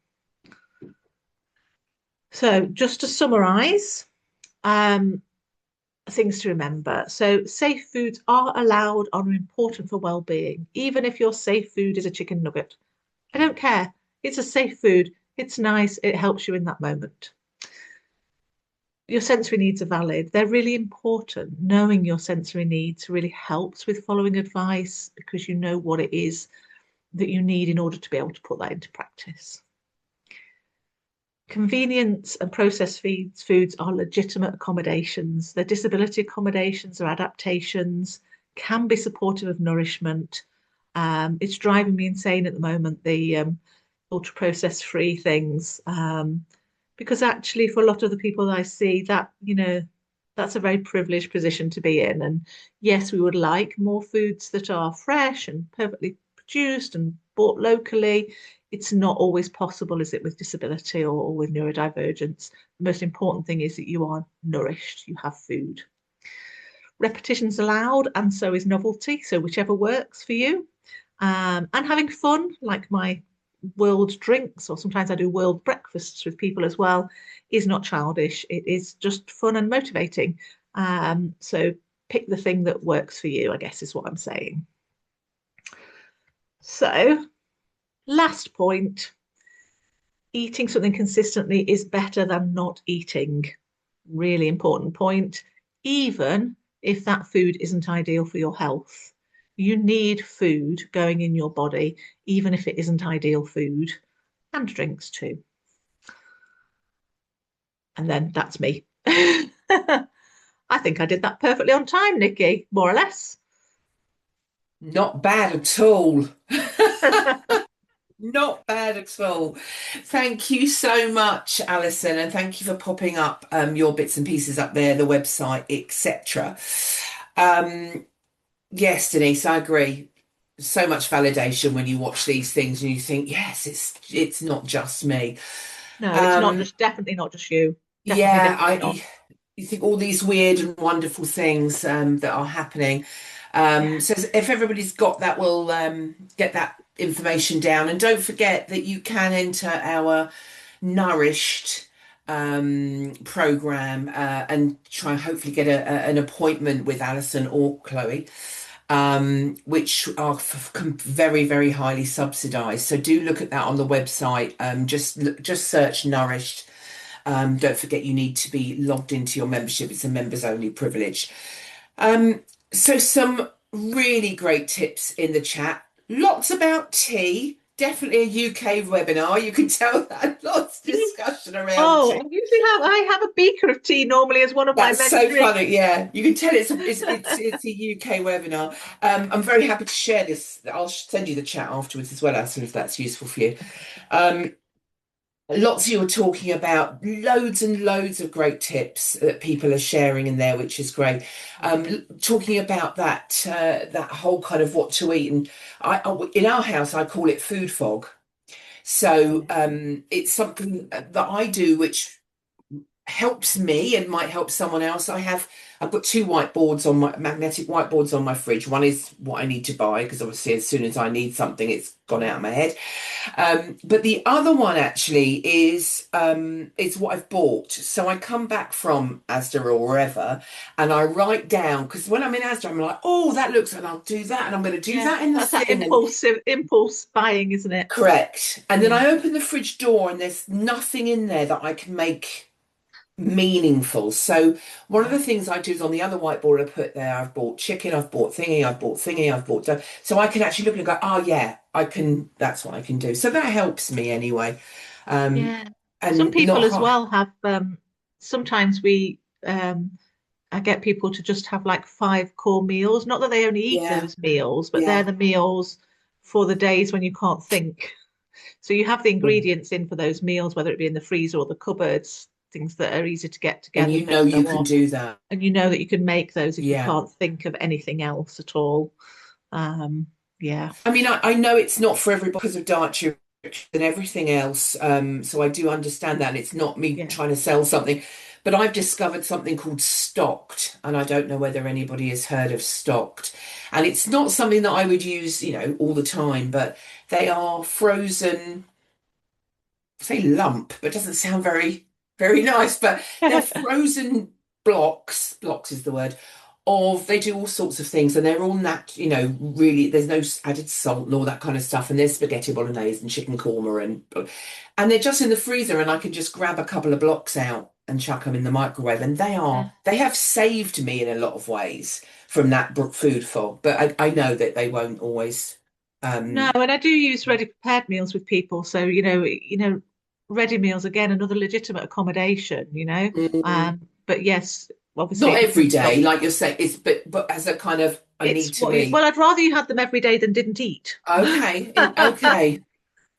Speaker 2: So just to summarise, things to remember. So safe foods are allowed and are important for well-being, even if your safe food is a chicken nugget. I don't care. It's a safe food. It's nice. It helps you in that moment. Your sensory needs are valid. They're really important. Knowing your sensory needs really helps with following advice because you know what it is that you need in order to be able to put that into practice. Convenience and processed foods are legitimate accommodations. They're disability accommodations or adaptations, can be supportive of nourishment. It's driving me insane at the moment, the ultra processed free things, because actually for a lot of the people that I see, that that's a very privileged position to be in. And yes, we would like more foods that are fresh and perfectly produced and bought locally. it's not always possible, is it, with disability or with neurodivergence? The most important thing is that you are nourished, you have food. Repetition's allowed, and so is novelty, so whichever works for you. And having fun, like my world drinks, or sometimes I do world breakfasts with people as well, is not childish. It is just fun and motivating. So pick the thing that works for you, I guess is what I'm saying. So, last point, eating something consistently is better than not eating. Really important point, even if that food isn't ideal for your health. You need food going in your body, even if it isn't ideal food, and drinks too. And then that's me. I think I did that perfectly on time, Nikki, more or less.
Speaker 1: Not bad at all. Not bad at all. Thank you so much, Alison, and thank you for popping up your bits and pieces up there, the website, etc. Yes, Denise, I agree. So much validation when you watch these things and you think, yes, it's not just me.
Speaker 2: No, it's not
Speaker 1: Um,
Speaker 2: just, definitely not just you. Definitely,
Speaker 1: yeah,
Speaker 2: definitely not.
Speaker 1: you think all these weird and wonderful things that are happening.
Speaker 2: Yeah.
Speaker 1: So if everybody's got that, we'll get that information down. And don't forget that you can enter our Nourished program and try and hopefully get an appointment with Alison or Chloe, which are very, very highly subsidized. So do look at that on the website. Just search Nourished. Don't forget you need to be logged into your membership. It's a members only privilege. So some really great tips in the chat. Lots about tea. Definitely a UK webinar. You can tell that lots of discussion around
Speaker 2: Oh,
Speaker 1: tea.
Speaker 2: I have a beaker of tea normally as one of my
Speaker 1: That's
Speaker 2: many
Speaker 1: so
Speaker 2: drinks.
Speaker 1: funny. Yeah, you can tell it's a UK webinar. I'm very happy to share this. I'll send you the chat afterwards as well, Alison, if that's useful for you.
Speaker 2: Okay.
Speaker 1: Um, Lots of you are talking about loads and loads of great tips that people are sharing in there, which is great. Talking about that whole kind of what to eat, and in our house I call it food fog. So it's something that I do, which helps me and might help someone else. I've got two whiteboards on my magnetic whiteboards on my fridge. One is what I need to buy because obviously as soon as I need something, it's gone out of my head. But the other one actually is what I've bought. So I come back from Asda or wherever, and I write down because when I'm in Asda, I'm like, oh, that looks, and I'll do that, and I'm going to do
Speaker 2: Yeah,
Speaker 1: that in the
Speaker 2: that's that
Speaker 1: thing, and
Speaker 2: impulse buying, isn't it?
Speaker 1: correct. And then
Speaker 2: Yeah.
Speaker 1: I open the fridge door, and there's nothing in there that I can make meaningful. So one of
Speaker 2: Yeah.
Speaker 1: the things I do is on the other whiteboard I put there, I've bought chicken, I've bought thingy, I've bought thingy, I've bought so I can actually look and go, oh yeah, I can, that's what I can do. So that helps me anyway. Um
Speaker 2: Yeah. Some
Speaker 1: and
Speaker 2: people
Speaker 1: not
Speaker 2: as
Speaker 1: hard.
Speaker 2: well have sometimes we I get people to just have like five core meals. Not that they only eat
Speaker 1: Yeah,
Speaker 2: those meals, but they're
Speaker 1: yeah.
Speaker 2: the meals for the days when you can't think. So you have the
Speaker 1: Mm.
Speaker 2: ingredients in for those meals, whether it be in the freezer or the cupboards, things that are easy to get
Speaker 1: And
Speaker 2: together
Speaker 1: you
Speaker 2: and
Speaker 1: know
Speaker 2: don't go
Speaker 1: you can
Speaker 2: off.
Speaker 1: do that.
Speaker 2: And you know that you can make those if you
Speaker 1: Yeah.
Speaker 2: can't think of anything else at all. Um, yeah,
Speaker 1: I mean, I know it's not for everybody because of dietary restrictions and everything else. So I do understand that. And it's not me
Speaker 2: yeah.
Speaker 1: trying to sell something, but I've discovered something called stocked, and I don't know whether anybody has heard of stocked. And it's not something that I would use, all the time, but they are frozen, say lump, but it doesn't sound very, very nice, but they're frozen blocks is the word of they do all sorts of things and they're all really there's no added salt and all that kind of stuff and there's spaghetti bolognese and chicken korma and they're just in the freezer and I can just grab a couple of blocks out and chuck them in the microwave and
Speaker 2: Yeah.
Speaker 1: they have saved me in a lot of ways from that food fog, but I know that they won't always
Speaker 2: No,
Speaker 1: um
Speaker 2: and I do use ready prepared meals with people. So, ready meals again, another legitimate accommodation,
Speaker 1: mm,
Speaker 2: But yes, obviously
Speaker 1: not
Speaker 2: it
Speaker 1: every
Speaker 2: depends
Speaker 1: day
Speaker 2: on
Speaker 1: like you're saying it's but as a kind of I need
Speaker 2: it's
Speaker 1: to
Speaker 2: what
Speaker 1: be
Speaker 2: well, I'd rather you had them every day than didn't eat.
Speaker 1: okay.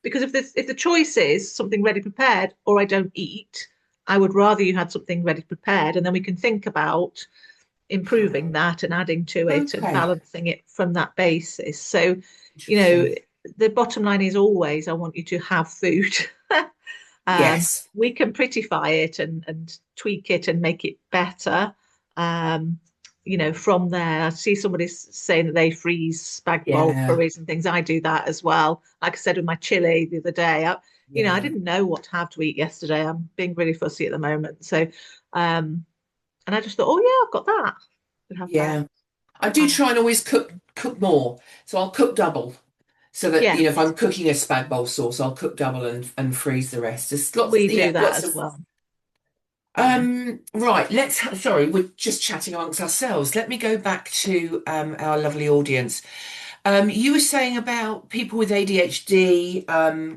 Speaker 2: Because if the choice is something ready prepared or I don't eat, I would rather you had something ready prepared, and then we can think about improving that and adding to it and
Speaker 1: Okay,
Speaker 2: balancing it from that basis. So, you know,
Speaker 1: interesting.
Speaker 2: the bottom line is always, I want you to have food.
Speaker 1: Yes.
Speaker 2: We can prettify it and tweak it and make it better. Um, from there, I see somebody saying that they freeze spag bol
Speaker 1: Yeah.
Speaker 2: curries and things. I do that as well. Like I said with my chili the other day, I
Speaker 1: Yeah.
Speaker 2: didn't know what to have to eat yesterday. I'm being really fussy at the moment. So, and I just thought, oh yeah, I've got that. Could have that.
Speaker 1: Yeah. I do
Speaker 2: Um,
Speaker 1: try and always cook more. So I'll cook double. So that,
Speaker 2: yeah,
Speaker 1: if I'm cooking a spag bowl sauce, I'll cook double and freeze the rest. There's lots,
Speaker 2: we
Speaker 1: yeah,
Speaker 2: do that
Speaker 1: lots
Speaker 2: as
Speaker 1: of
Speaker 2: well. Yeah,
Speaker 1: right, sorry, we're just chatting amongst ourselves. Let me go back to our lovely audience. You were saying about people with ADHD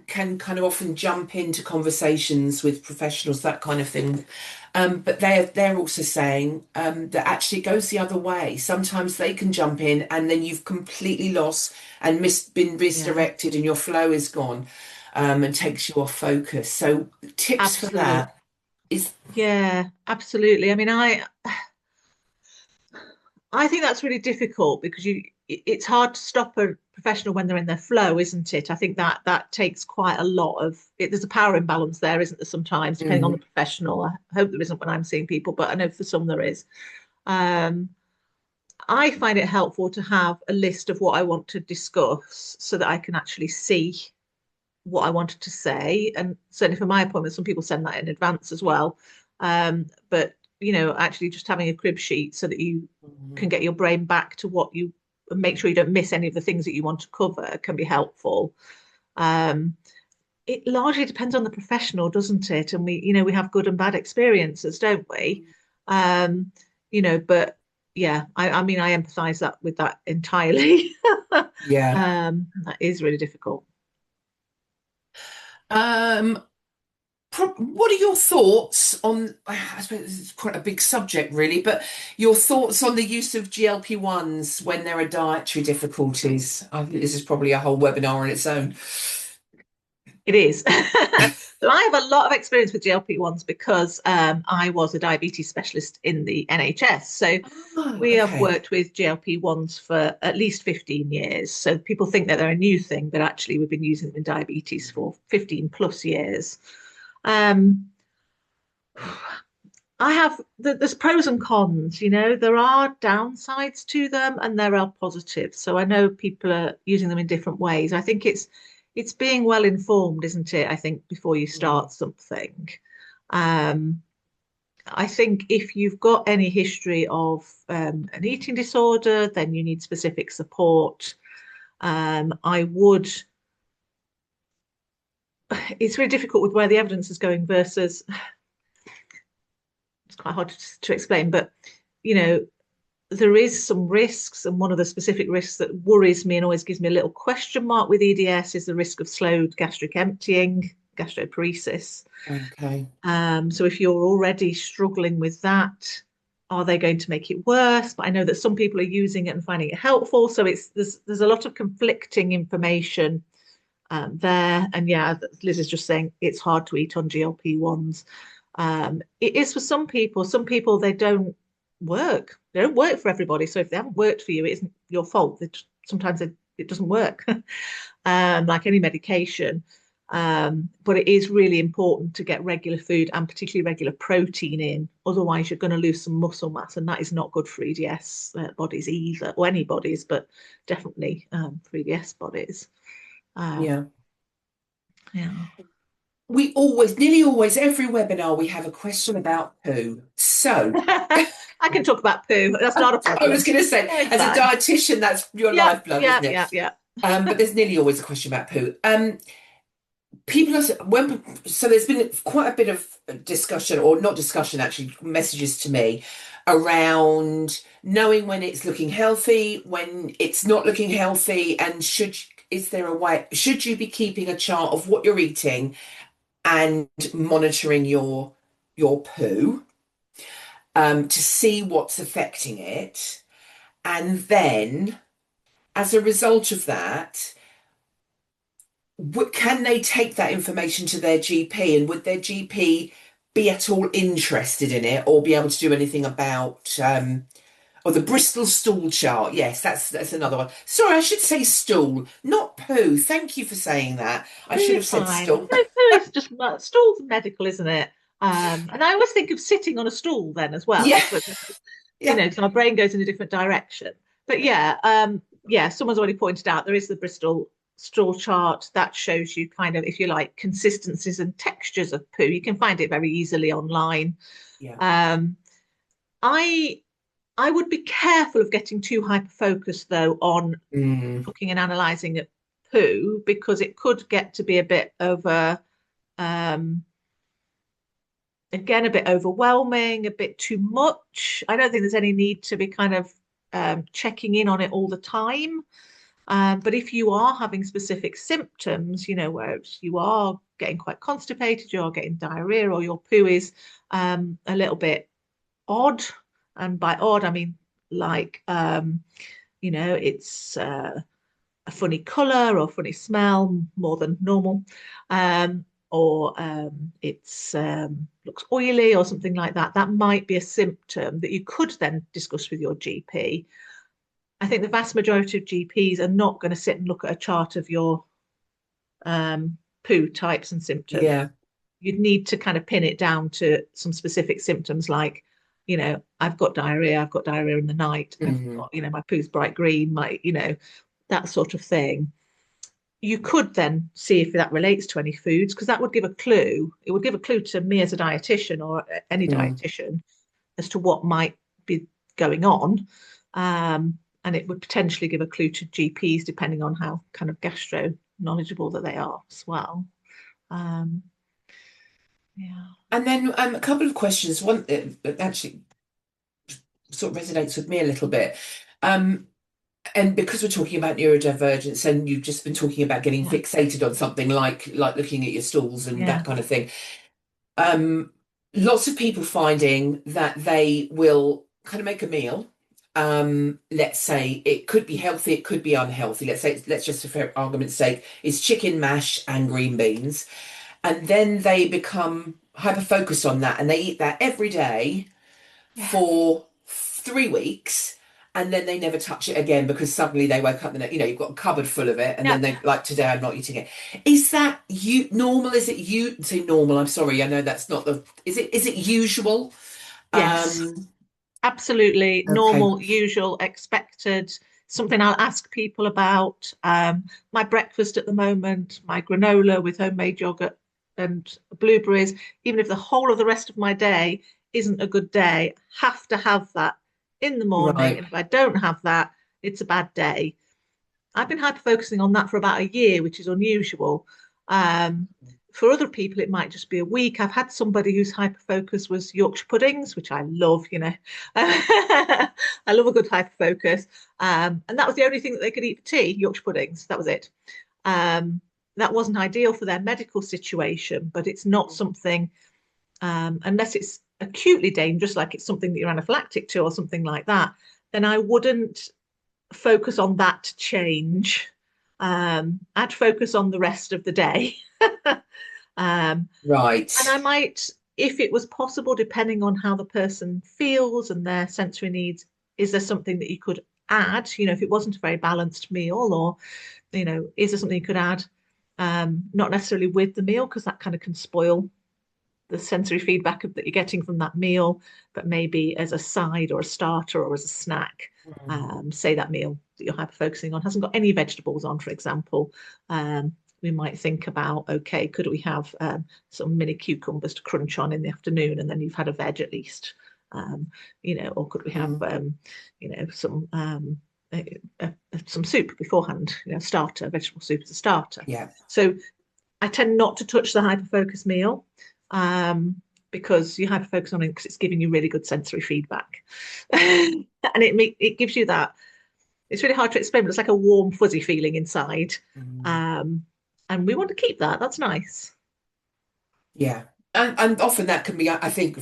Speaker 1: can kind of often jump into conversations with professionals, that kind of thing. But they're also saying that actually it goes the other way. Sometimes they can jump in and then you've completely lost and been
Speaker 2: yeah,
Speaker 1: misdirected and your flow is gone and takes you off focus. So tips for
Speaker 2: absolutely.
Speaker 1: that is
Speaker 2: Yeah, absolutely. I mean, I think that's really difficult because it's hard to stop a professional when they're in their flow, isn't it? I think that takes quite a lot of it. There's a power imbalance there, isn't there, sometimes, depending on the
Speaker 1: mm,
Speaker 2: professional. I hope there isn't when I'm seeing people, but I know for some there is. Um, I find it helpful to have a list of what I want to discuss so that I can actually see what I wanted to say. And certainly for my appointments, some people send that in advance as well. But actually just having a crib sheet so that you can get your brain back to what you make sure you don't miss any of the things that you want to cover can be helpful. Um, it largely depends on the professional, doesn't it? And we have good and bad experiences, don't we? Um, but yeah, I mean, I empathize that with that entirely.
Speaker 1: yeah.
Speaker 2: That is really difficult.
Speaker 1: Um, what are your thoughts on, I suppose this is quite a big subject really, but your thoughts on the use of GLP-1s when there are dietary difficulties? I think this is probably a whole webinar on its own.
Speaker 2: It is. So I have a lot of experience with GLP-1s because I was a diabetes specialist in the NHS. So
Speaker 1: Oh,
Speaker 2: we have
Speaker 1: okay.
Speaker 2: worked with GLP-1s for at least 15 years. So people think that they're a new thing, but actually we've been using them in diabetes for 15 plus years. Um, there's pros and cons, there are downsides to them and there are positives. So I know people are using them in different ways. I think it's being well informed, isn't it? I think before you
Speaker 1: Mm,
Speaker 2: start something. Um, I think if you've got any history of an eating disorder, then you need specific support. I would, it's really difficult with where the evidence is going versus, it's quite hard to explain, but you know, there is some risks, and one of the specific risks that worries me and always gives me a little question mark with EDS is the risk of slowed gastric emptying, gastroparesis.
Speaker 1: okay.
Speaker 2: So if you're already struggling with that, are they going to make it worse? But I know that some people are using it and finding it helpful. So there's a lot of conflicting information there. And yeah, Liz is just saying it's hard to eat on GLP-1s. It is for some people. Some people they don't work. They don't work for everybody. So if they haven't worked for you, it isn't your fault. Sometimes it doesn't work, like any medication. But it is really important to get regular food and particularly regular protein in. Otherwise, you're going to lose some muscle mass, and that is not good for EDS bodies either, or any bodies, but definitely for EDS bodies. Um,
Speaker 1: Yeah.
Speaker 2: yeah.
Speaker 1: We always, nearly always, every webinar we have a question about poo. So
Speaker 2: I can talk about poo. That's not a
Speaker 1: I was
Speaker 2: problem.
Speaker 1: going to say,
Speaker 2: It's
Speaker 1: as a
Speaker 2: fine.
Speaker 1: dietitian, that's your
Speaker 2: Yeah,
Speaker 1: lifeblood,
Speaker 2: yeah,
Speaker 1: isn't it?
Speaker 2: yeah, yeah.
Speaker 1: But there's nearly always a question about poo. People are so there's been quite a bit of discussion, or not discussion, actually, messages to me around knowing when it's looking healthy, when it's not looking healthy, and is there a way, should you be keeping a chart of what you're eating and monitoring your poo to see what's affecting it, and then as a result of that, can they take that information to their GP, and would their GP be at all interested in it or be able to do anything about Or the Bristol stool chart. Yes, that's another one. Sorry, I should say stool, not poo. Thank you for saying that. I
Speaker 2: Poo
Speaker 1: should
Speaker 2: is
Speaker 1: have said
Speaker 2: fine.
Speaker 1: stool.
Speaker 2: Poo is just stool's medical, isn't it? And I always think of sitting on a stool then as well,
Speaker 1: Yeah,
Speaker 2: but
Speaker 1: yeah,
Speaker 2: because my brain goes in a different direction. But yeah, someone's already pointed out there is the Bristol stool chart that shows you kind of, if you like, consistencies and textures of poo. You can find it very easily online.
Speaker 1: yeah.
Speaker 2: Um, I I would be careful of getting too hyper focused though on
Speaker 1: Mm,
Speaker 2: looking and analysing at poo because it could get to be a bit over um, again a bit overwhelming, a bit too much. I don't think there's any need to be kind of checking in on it all the time. But if you are having specific symptoms, where you are getting quite constipated, you're getting diarrhea, or your poo is a little bit odd, and by odd I mean like it's a funny color or funny smell more than normal, or it's looks oily or something like that. That might be a symptom that you could then discuss with your GP. I think the vast majority of GPs are not going to sit and look at a chart of your poo types and symptoms.
Speaker 1: yeah.
Speaker 2: You'd need to kind of pin it down to some specific symptoms like, I've got diarrhea in the night, I've
Speaker 1: Hmm.
Speaker 2: got, my poo's bright green, that sort of thing. You could then see if that relates to any foods, because that would give a clue. It would give a clue to me as a dietitian or any
Speaker 1: Mm.
Speaker 2: dietitian as to what might be going on. And it would potentially give a clue to GPs depending on how kind of gastro knowledgeable that they are as well. Um, yeah.
Speaker 1: And then a couple of questions. One that actually sort of resonates with me a little bit. Um, and because we're talking about neurodivergence, and you've just been talking about getting
Speaker 2: Yeah.
Speaker 1: fixated on something like looking at your stools and
Speaker 2: Yeah.
Speaker 1: that kind of thing. Um, Lots of people finding that they will kind of make a meal. Let's say it could be healthy, it could be unhealthy. Let's just for argument's sake, it's chicken mash and green beans, and then they become hyper focused on that, and they eat that every day
Speaker 2: Yeah.
Speaker 1: for 3 weeks. And then they never touch it again because suddenly they woke up and you've got a cupboard full of it, and then
Speaker 2: Yeah.
Speaker 1: they like, today I'm not eating it. Is that you normal? Is it you say normal? I'm sorry, I know that's not the. Is it usual?
Speaker 2: Yes.
Speaker 1: Um,
Speaker 2: Absolutely
Speaker 1: okay,
Speaker 2: normal, usual, expected. Something I'll ask people about. My breakfast at the moment, my granola with homemade yogurt and blueberries, even if the whole of the rest of my day isn't a good day, have to have that in the morning.
Speaker 1: right.
Speaker 2: And if I don't have that, it's a bad day. I've been hyper focusing on that for about a year, which is unusual. Um, for other people, it might just be a week. I've had somebody whose hyper focus was Yorkshire puddings, which I love, I love a good hyper focus. And that was the only thing that they could eat for tea, Yorkshire puddings. That was it. That wasn't ideal for their medical situation, but it's not something, unless it's acutely dangerous, like it's something that you're anaphylactic to or something like that, then I wouldn't focus on that to change. I'd focus on the rest of the day. um,
Speaker 1: Right.
Speaker 2: and I might, if it was possible, depending on how the person feels and their sensory needs, is there something that you could add? If it wasn't a very balanced meal, or, is there something you could add? Not necessarily with the meal, because that kind of can spoil the sensory feedback that you're getting from that meal, but maybe as a side or a starter or as a snack.
Speaker 1: Mm.
Speaker 2: Say that meal that you're hyper focusing on hasn't got any vegetables on, for example. We might think about, okay, could we have some mini cucumbers to crunch on in the afternoon, and then you've had a veg at least. Or could we have,
Speaker 1: Mm.
Speaker 2: some soup beforehand, starter, vegetable soup as a starter.
Speaker 1: Yeah.
Speaker 2: So I tend not to touch the hyperfocus meal, because you hyperfocus on it because it's giving you really good sensory feedback. And it gives you that. It's really hard to explain, but it's like a warm, fuzzy feeling inside.
Speaker 1: Mm.
Speaker 2: Um, and we want to keep that. That's nice.
Speaker 1: Yeah. And often that can be, I think,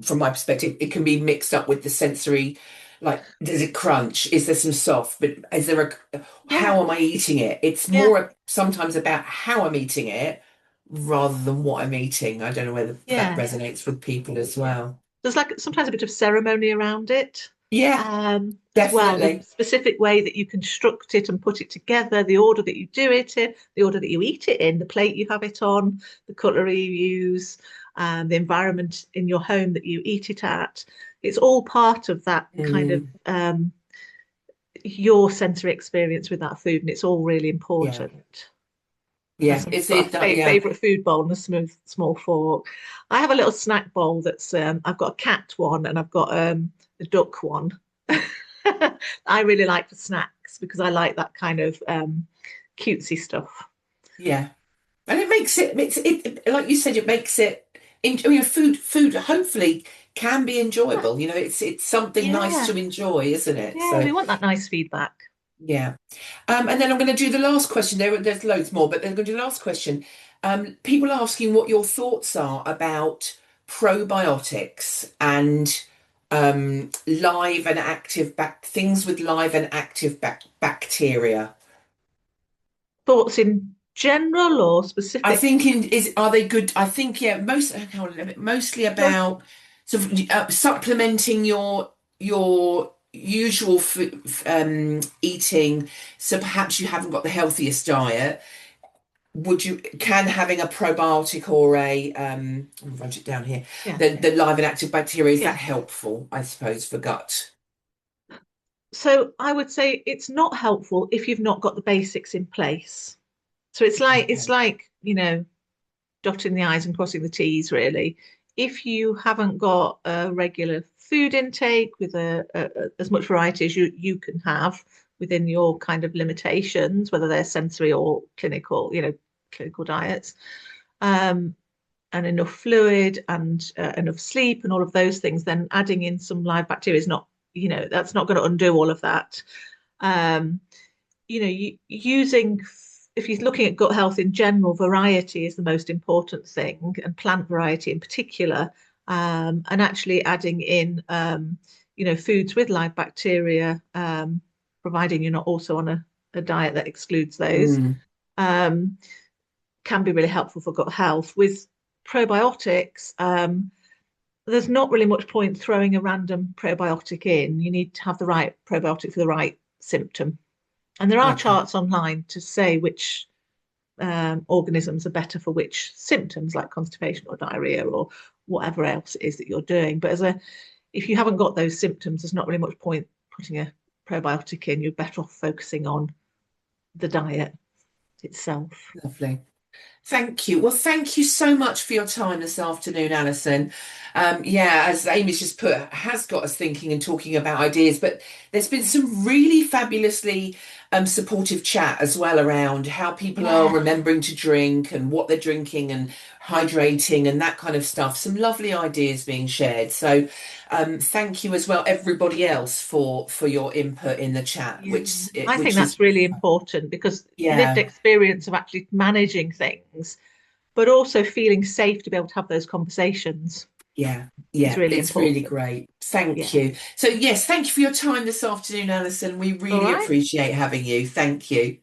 Speaker 1: from my perspective, it can be mixed up with the sensory, like, does it crunch? Is there some soft? But is there
Speaker 2: Yeah,
Speaker 1: how am I eating it? It's
Speaker 2: yeah,
Speaker 1: more sometimes about how I'm eating it rather than what I'm eating. I don't know whether that
Speaker 2: yeah,
Speaker 1: resonates with people as
Speaker 2: yeah.
Speaker 1: well.
Speaker 2: There's like sometimes a bit of ceremony around it.
Speaker 1: Yeah,
Speaker 2: as well. The
Speaker 1: definitely.
Speaker 2: specific way that you construct it and put it together, the order that you do it in, the order that you eat it in, the plate you have it on, the cutlery you use, the environment in your home that you eat it at. It's all part of that kind of
Speaker 1: Mm,
Speaker 2: your sensory experience with that food, and it's all really
Speaker 1: yeah,
Speaker 2: important.
Speaker 1: yeah.
Speaker 2: I've
Speaker 1: It's
Speaker 2: got
Speaker 1: it.
Speaker 2: a
Speaker 1: Yeah,
Speaker 2: favorite food bowl and a small fork. I have a little snack bowl that's I've got a cat one and I've got a duck one. I really like for snacks because I like that kind of cutesy stuff.
Speaker 1: yeah. And it makes it like you said, it makes it. I mean, food hopefully can be enjoyable. You know, it's something nice
Speaker 2: Yeah,
Speaker 1: to enjoy, isn't it?
Speaker 2: yeah,
Speaker 1: So
Speaker 2: we want that nice feedback.
Speaker 1: yeah. And then I'm going to do the last question. There's loads more, but then I'm going to do the last question. People are asking what your thoughts are about probiotics and live and active things with live and active bacteria.
Speaker 2: Thoughts in general or
Speaker 1: I
Speaker 2: specific?
Speaker 1: think are they good? I think yeah, mostly
Speaker 2: Sure.
Speaker 1: about sort of supplementing your usual food, eating. So perhaps you haven't got the healthiest diet. Would you can having a probiotic or a I'll write it down here,
Speaker 2: Yeah,
Speaker 1: the live and active bacteria, is that
Speaker 2: yeah.
Speaker 1: helpful, I suppose, for gut?
Speaker 2: So I would say it's not helpful if you've not got the basics in place. So it's
Speaker 1: Okay.
Speaker 2: like, dotting the I's and crossing the T's, really. If you haven't got a regular food intake with as much variety as you can have within your kind of limitations, whether they're sensory or clinical, clinical diets, um, and enough fluid and enough sleep and all of those things, then adding in some live bacteria is not, that's not going to undo all of that. Um, using, if you're looking at gut health in general, variety is the most important thing, and plant variety in particular, and actually adding in foods with live bacteria, providing you're not also on a diet that excludes those,
Speaker 1: Mm,
Speaker 2: um, can be really helpful for gut health. With probiotics, there's not really much point throwing a random probiotic in. You need to have the right probiotic for the right symptom. And there are
Speaker 1: okay.
Speaker 2: charts online to say which organisms are better for which symptoms, like constipation or diarrhea or whatever else it is that you're doing. But if you haven't got those symptoms, there's not really much point putting a probiotic in. You're better off focusing on the diet itself.
Speaker 1: Lovely. Thank you. Well, thank you so much for your time this afternoon, Alison. Yeah, as Amy's just put, has got us thinking and talking about ideas, but there's been some really fabulously supportive chat as well around how people are
Speaker 2: Yeah.
Speaker 1: remembering to drink and what they're drinking and hydrating and that kind of stuff. Some lovely ideas being shared. So thank you as well, everybody else, for your input in the chat,
Speaker 2: Yeah, I think
Speaker 1: which is
Speaker 2: that's really important because lived
Speaker 1: yeah,
Speaker 2: experience of actually managing things, but also feeling safe to be able to have those conversations
Speaker 1: yeah,
Speaker 2: is
Speaker 1: yeah,
Speaker 2: really
Speaker 1: it's really
Speaker 2: important.
Speaker 1: great. Thank
Speaker 2: Yeah.
Speaker 1: you. So, yes, thank you for your time this afternoon, Alison. We
Speaker 2: All
Speaker 1: really
Speaker 2: right.
Speaker 1: appreciate having you. Thank you.